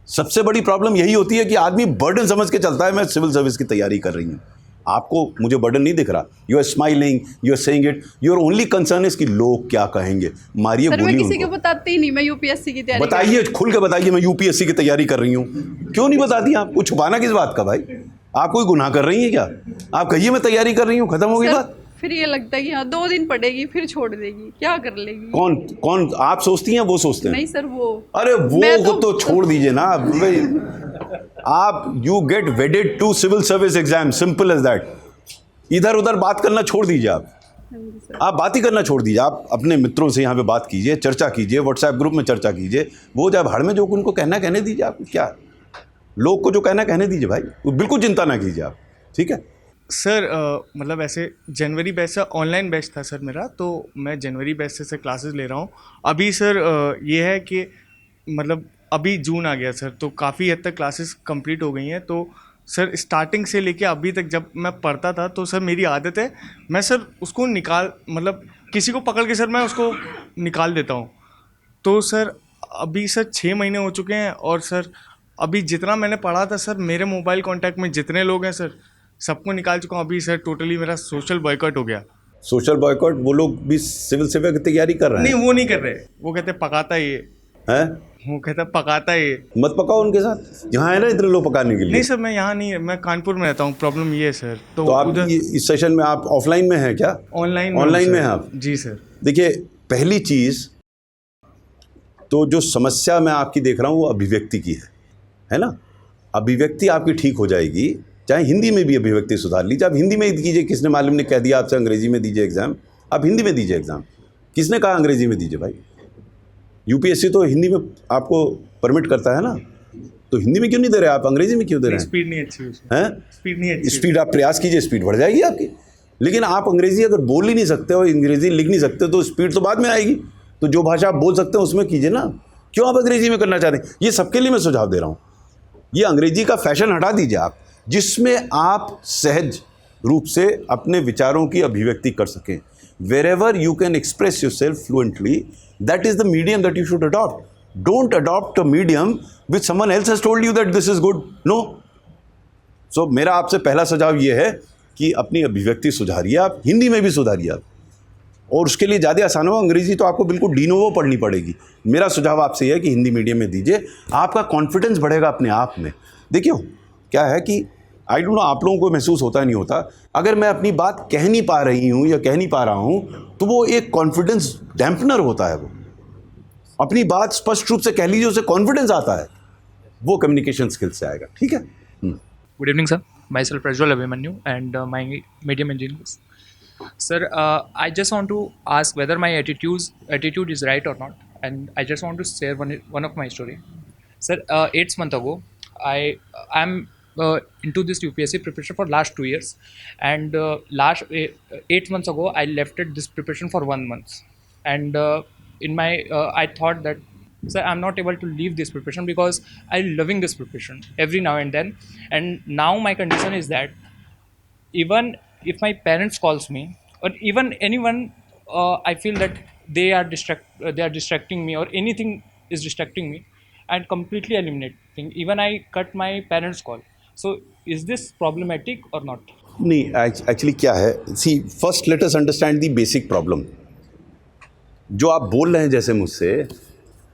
सबसे बड़ी प्रॉब्लम यही होती है कि आदमी बर्डन समझ के चलता है, मैं सिविल सर्विस की तैयारी कर रही हूँ। आपको मुझे बर्डन नहीं दिख रहा। You are smiling, you are saying it, your only concern is कि लोग क्या कहेंगे। मारिए गोली मैं किसी उनको। को बताती ही नहीं मैं यूपीएससी की तैयारी बताइए, खुल के बताइए मैं यूपीएससी की तैयारी कर रही हूँ। क्यों नहीं बताती आप? कुछ छुपाना किस बात का भाई? आप कोई गुनाह कर रही हैं क्या? आप कहिए मैं तैयारी कर रही हूँ, खत्म हो गई बात। फिर ये लगता है कि हाँ 2 दिन पढ़ेगी फिर छोड़ देगी, क्या कर लेगी? कौन आप सोचती हैं, वो सोचते हैं? नहीं सर, वो अरे वो तो छोड़ दीजिए ना भाई। आप you get wedded to civil service exam, simple as that. इधर उधर बात करना छोड़ दीजिए आप बात ही करना छोड़ दीजिए। आप अपने मित्रों से यहाँ पे बात कीजिए, चर्चा कीजिए, व्हाट्सएप ग्रुप में चर्चा कीजिए। वो जब भाड़ में जो उनको कहना कहने दीजिए। आप क्या लोग को जो कहना कहने दीजिए भाई, बिल्कुल चिंता ना कीजिए आप, ठीक है। सर मतलब ऐसे जनवरी बैच से ऑनलाइन बैच था सर मेरा, तो मैं जनवरी बैच से क्लासेस ले रहा हूँ अभी सर। ये है कि मतलब अभी जून आ गया सर, तो काफ़ी हद तक क्लासेस कंप्लीट हो गई हैं। तो सर स्टार्टिंग से लेके अभी तक जब मैं पढ़ता था तो सर मेरी आदत है मैं सर उसको मतलब किसी को पकड़ के सर मैं उसको निकाल देता हूँ। तो सर अभी सर 6 महीने हो चुके हैं और सर अभी जितना मैंने पढ़ा था सर, मेरे मोबाइल कांटेक्ट में जितने लोग हैं सर सबको निकाल चुका हूँ। अभी सर टोटली मेरा सोशल बॉयकॉट हो गया। सोशल बॉयकॉट वो लोग भी सिविल सेवा की तैयारी कर रहे हैं? नहीं, वो नहीं कर रहे, वो कहते पकाता ये हैं, वो कहता पकाता ये। मत पकाओ उनके साथ, यहाँ है ना इतने लोग पकाने के लिए। नहीं सर, मैं यहाँ नहीं, मैं कानपुर में रहता हूँ। प्रॉब्लम ये है सर। तो आप इस सेशन में आप ऑफलाइन में हैं क्या? ऑनलाइन में हैं आप? जी सर। देखिए, पहली चीज़ तो जो समस्या मैं आपकी देख रहा हूँ वो अभिव्यक्ति की है ना। अभिव्यक्ति आपकी ठीक हो जाएगी, चाहे हिंदी में भी अभिव्यक्ति सुधार लीजिए। आप हिंदी में ही कीजिए। किसने मालूम ने कह दिया आपसे अंग्रेजी में दीजिए एग्ज़ाम, आप हिंदी में दीजिए एग्ज़ाम। किसने कहा अंग्रेजी में दीजिए भाई? यूपीएससी तो हिंदी में आपको परमिट करता है ना, तो हिंदी में क्यों नहीं दे रहे आप, अंग्रेजी में क्यों दे रहे हैं? स्पीड नहीं अच्छी है, स्पीड नहीं अच्छी। स्पीड आप प्रयास कीजिए, स्पीड बढ़ जाएगी आपकी। लेकिन आप अंग्रेजी अगर बोल ही नहीं सकते और अंग्रेजी लिख नहीं सकते तो स्पीड तो बाद में आएगी। तो जो भाषा आप बोल सकते हैं उसमें कीजिए ना, क्यों आप अंग्रेजी में करना चाहते हैं? ये सबके लिए मैं सुझाव दे रहा हूँ। ये अंग्रेजी का फैशन हटा दीजिए आप, जिसमें आप सहज रूप से अपने विचारों की अभिव्यक्ति कर सकें। wherever you can express yourself fluently, that is the medium that you should adopt. Don't adopt a medium which someone else has told you that this is good. No. So मेरा आपसे पहला सुझाव ये है कि अपनी अभिव्यक्ति सुधारिए, आप हिंदी में भी सुधारिए आप, और उसके लिए ज़्यादा आसान हो। अंग्रेजी तो आपको बिल्कुल डीनोवो पढ़नी पड़ेगी। मेरा सुझाव आपसे यह है कि हिंदी मीडियम में दीजिए, आपका कॉन्फिडेंस बढ़ेगा अपने आप में। देखिए क्या है कि आई डोंट नो आप लोगों को महसूस होता है नहीं होता, अगर मैं अपनी बात कह नहीं पा रही हूँ या कह नहीं पा रहा हूँ तो वो एक कॉन्फिडेंस डैम्पनर होता है। वो अपनी बात स्पष्ट रूप से कह लीजिए, उससे कॉन्फिडेंस आता है, वो कम्युनिकेशन स्किल्स से आएगा। ठीक है। Good evening sir, my self Prajwal Abhimanyu and my medium engineers. Sir, I just want to ask whether my attitude is right or not, and I just want to share one of my story. Sir, 8 months ago, I'm into this UPSC preparation for last 2 years, and last 8 months ago I left this preparation for 1 month, and I thought that, sir, I'm not able to leave this preparation because I'm loving this preparation every now and then, and now my condition is that even if my parents calls me or even anyone, I feel that they are distracting me or anything is distracting me and completely eliminating. Even I cut my parents' call. So is this problematic or not? नहीं, एक्चुअली क्या है, see first let us understand the basic problem. जो आप बोल रहे हैं जैसे मुझसे,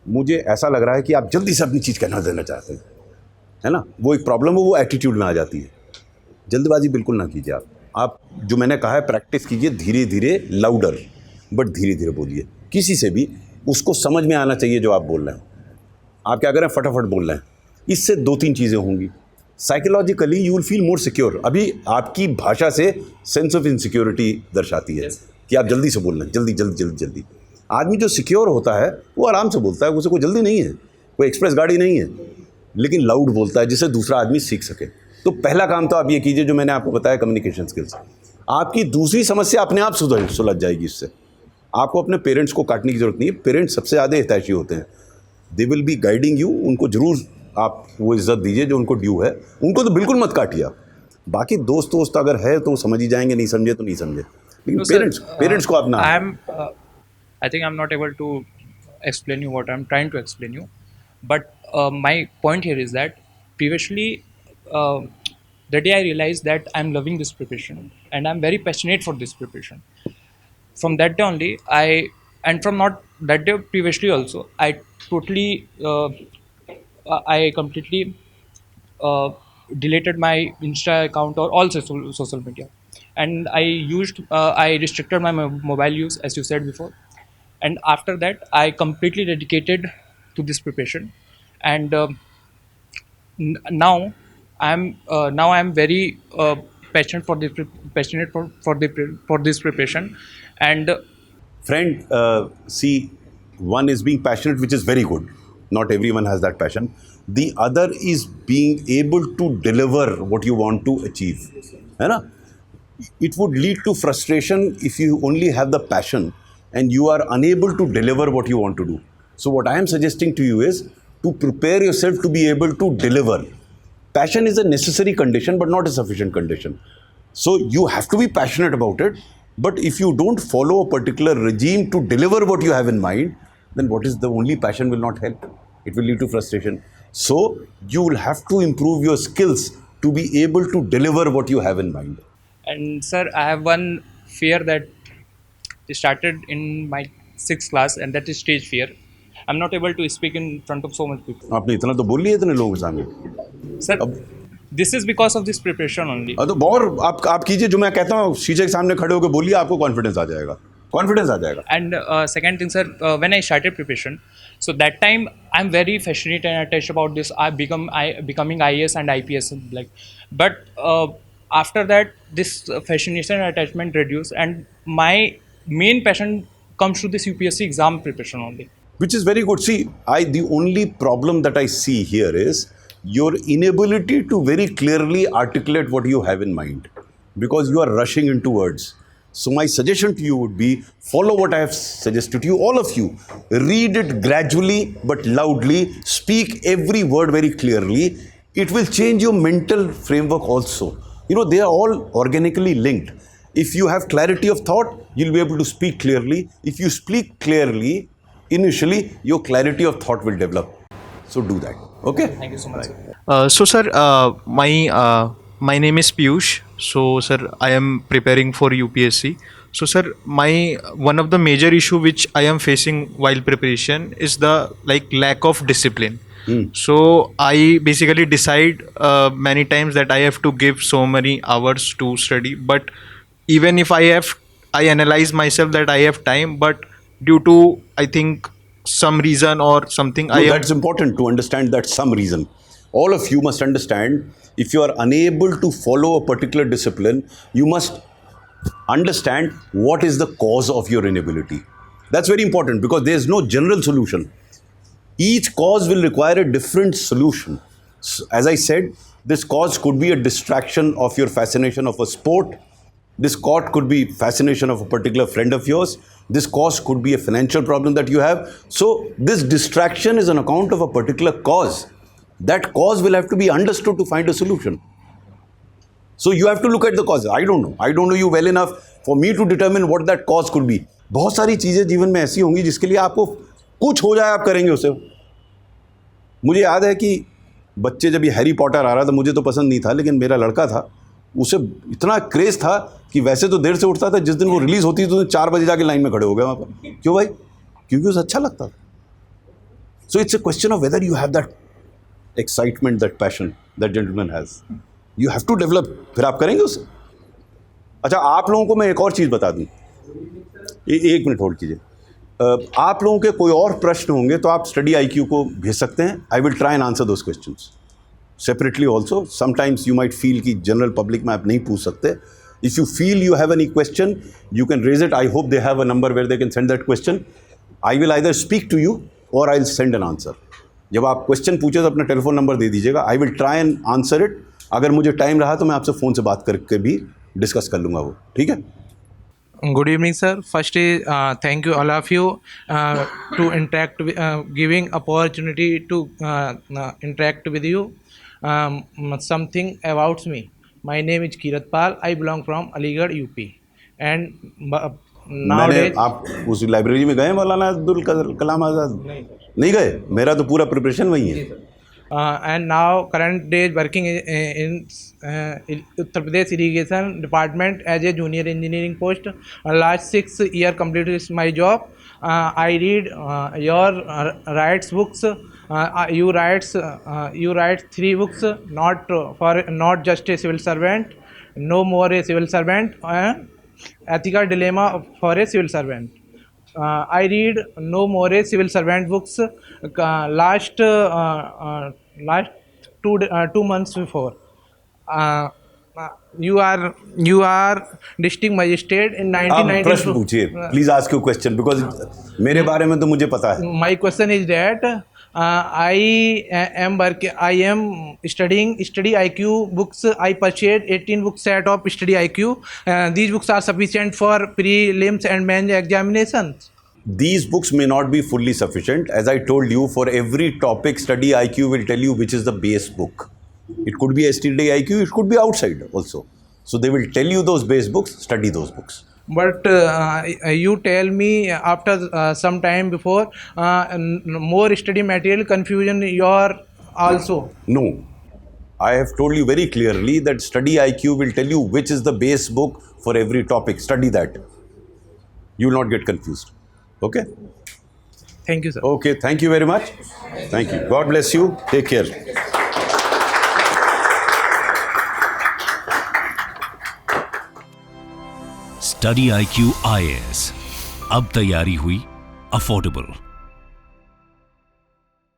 मुझे ऐसा लग रहा है कि आप जल्दी से अपनी चीज़ कहना देना चाहते हैं, है ना। वो एक प्रॉब्लम है, वो एटीट्यूड में आ जाती है। जल्दबाजी बिल्कुल ना कीजिए आप जो मैंने कहा है प्रैक्टिस कीजिए, धीरे धीरे, लाउडर बट धीरे धीरे बोलिए। किसी से भी उसको समझ में आना चाहिए जो आप बोल रहे हैं। आप क्या करें, फटाफट बोल रहे हैं, इससे 2-3 चीज़ें होंगी। Psychologically you will feel more secure. अभी आपकी भाषा से सेंस ऑफ इनसिक्योरिटी दर्शाती है कि आप जल्दी से बोल रहे हैं, जल्दी। आदमी जो सिक्योर होता है वो आराम से बोलता है, उसे कोई जल्दी नहीं है, कोई एक्सप्रेस गाड़ी नहीं है, लेकिन लाउड बोलता है जिससे दूसरा आदमी सीख सके। तो पहला काम तो आप ये कीजिए जो मैंने आपको बताया, कम्युनिकेशन स्किल्स। आपकी दूसरी समस्या अपने आप सुलझ जाएगी इससे। आपको अपने पेरेंट्स को काटने की जरूरत नहीं है। पेरेंट्स सबसे ज़्यादा हितैषी होते हैं, दे विल बी गाइडिंग यू। उनको जरूर आप वो इज्जत दीजिए जो उनको ड्यू है, उनको तो बिल्कुल मत काटिए आप। बाकी दोस्त अगर है तो समझ ही जाएंगे, नहीं समझे तो नहीं समझे, लेकिन पेरेंट्स को अपना I think I'm not able to explain you what I'm trying to explain you, but my point here is that previously the day I realized that I'm loving this preparation and I'm very passionate for this preparation. From that day only, and from not that day previously also, I completely deleted my Insta account or all social media, and I restricted my mobile use, as you said before. And after that, I completely dedicated to this preparation, and now I'm very passionate for this preparation. And friend, see, one is being passionate, which is very good. Not everyone has that passion. The other is being able to deliver what you want to achieve, है ना। it would lead to frustration if you only have the passion and you are unable to deliver what you want to do. So what I am suggesting to you is to prepare yourself to be able to deliver. Passion is a necessary condition but not a sufficient condition. So you have to be passionate about it, but if you don't follow a particular regime to deliver what you have in mind, then what is the only passion will not help. It will lead to frustration. So you will have to improve your skills to be able to deliver what you have in mind. And sir, I have one fear that started in my 6th class, and that is stage fear. I'm not able to speak in front of so much people. आपने इतना तो बोल लिया इतने लोगों के सामने. Sir, this is because of this preparation only. तो बहुत आप कीजिए जो मैं कहता हूँ, शीशे के सामने खड़े होकर बोलिए, आपको कॉन्फिडेंस आ जाएगा. Confidence आ जाएगा. And second thing, sir, when I started preparation, so that time I'm very passionate and attached about this. Becoming IAS and IPS, like, but after that, this fascination and attachment reduced, and my main passion comes to this UPSC exam preparation only. Which is very good. See, the only problem that I see here is your inability to very clearly articulate what you have in mind, because you are rushing into words. So my suggestion to you would be, follow what I have suggested to you, all of you. Read it gradually but loudly. Speak every word very clearly. It will change your mental framework also. You know, they are all organically linked. If you have clarity of thought, you'll be able to speak clearly. If you speak clearly, initially, your clarity of thought will develop. So do that. Okay? Thank you so much, sir. So sir, my name is Piyush. So sir, I am preparing for UPSC. So sir, one of the major issue which I am facing while preparation is the lack of discipline. So I basically decide many times that I have to give so many hours to study, but even if I analyze myself that I have time, but due to, I think, some reason or something, that's important to understand, that some reason. All of you must understand, if you are unable to follow a particular discipline, you must understand what is the cause of your inability. That's very important, because there is no general solution. Each cause will require a different solution. So, as I said, this cause could be a distraction of your fascination of a sport. This cause could be fascination of a particular friend of yours. This cause could be a financial problem that you have. So this distraction is on account of a particular cause. That cause will have to be understood to find a solution. So you have to look at the cause. I don't know you well enough for me to determine what that cause could be. बहुत सारी चीज़ें जीवन में ऐसी होंगी जिसके लिए आपको कुछ हो जाए आप करेंगे उसे. मुझे याद है कि बच्चे जब ये हैरी पॉटर आ रहा था, मुझे तो पसंद नहीं था, लेकिन मेरा लड़का था, उसे इतना क्रेज़ था कि वैसे तो देर से उठता था, जिस दिन वो रिलीज़ होती थी तो 4 बजे जाके लाइन में खड़े हो गए वहाँ पर. क्यों भाई? क्योंकि उसे अच्छा लगता था. So it's a question of whether you have that excitement, that passion that gentleman has. You have to develop. फिर आप करेंगे उसे. अच्छा, आप लोगों को मैं एक और चीज़ बता दूँ. 1 मिनट होल्ड कीजिए. आप लोगों के कोई और प्रश्न होंगे तो आप स्टडी IQ को भेज सकते हैं. I will try and answer those questions separately also. Sometimes you might feel कि general public में आप नहीं पूछ सकते. If you feel you have any question, you can raise it. I hope they have a number where they can send that question. I will either speak to you or I'll send an answer. जब आप question पूछे तो अपना टेलीफोन नंबर दे दीजिएगा. I will try and answer it. अगर मुझे टाइम रहा तो मैं आपसे फ़ोन से बात करके भी डिस्कस कर लूँगा वो. ठीक है? Good evening, sir. Firstly, thank you all of you to interact, giving opportunity to interact with you. Something about me. My name is Kiratpal. I belong from Aligarh, UP. And nowadays, आप उस लाइब्रेरी में गए मौलाना अब्दुल कलाम आज़ाद? नहीं गए? मेरा तो पूरा प्रिपरेशन वही है. And now current days working in Uttar Pradesh Irrigation Department as a junior engineering post. Last 6 years completed my job. I read your writes books. You write 3 books. Not just a civil servant. No more a civil servant. Ethical dilemma for a civil servant. I read no more a civil servant books. Last 2 months before. You are district magistrate in 1992. प्रश्न पूछिए. Please ask your question because मेरे बारे में तो मुझे पता है. My question is that I am studying Study IQ books. I purchased 18 book set of Study IQ. These books are sufficient for prelims and main examinations. These books may not be fully sufficient. As I told you, for every topic, Study IQ will tell you which is the base book. It could be a Study IQ, it could be outside also. So they will tell you those base books, study those books. But you tell me after some time before more study material confusion your also. No. I have told you very clearly that Study IQ will tell you which is the base book for every topic. Study that. You will not get confused. Okay? Thank you, sir. Okay, thank you very much. Thank you. God bless you. Take care. Study IQ IAS अब तैयारी हुई अफोर्डेबल।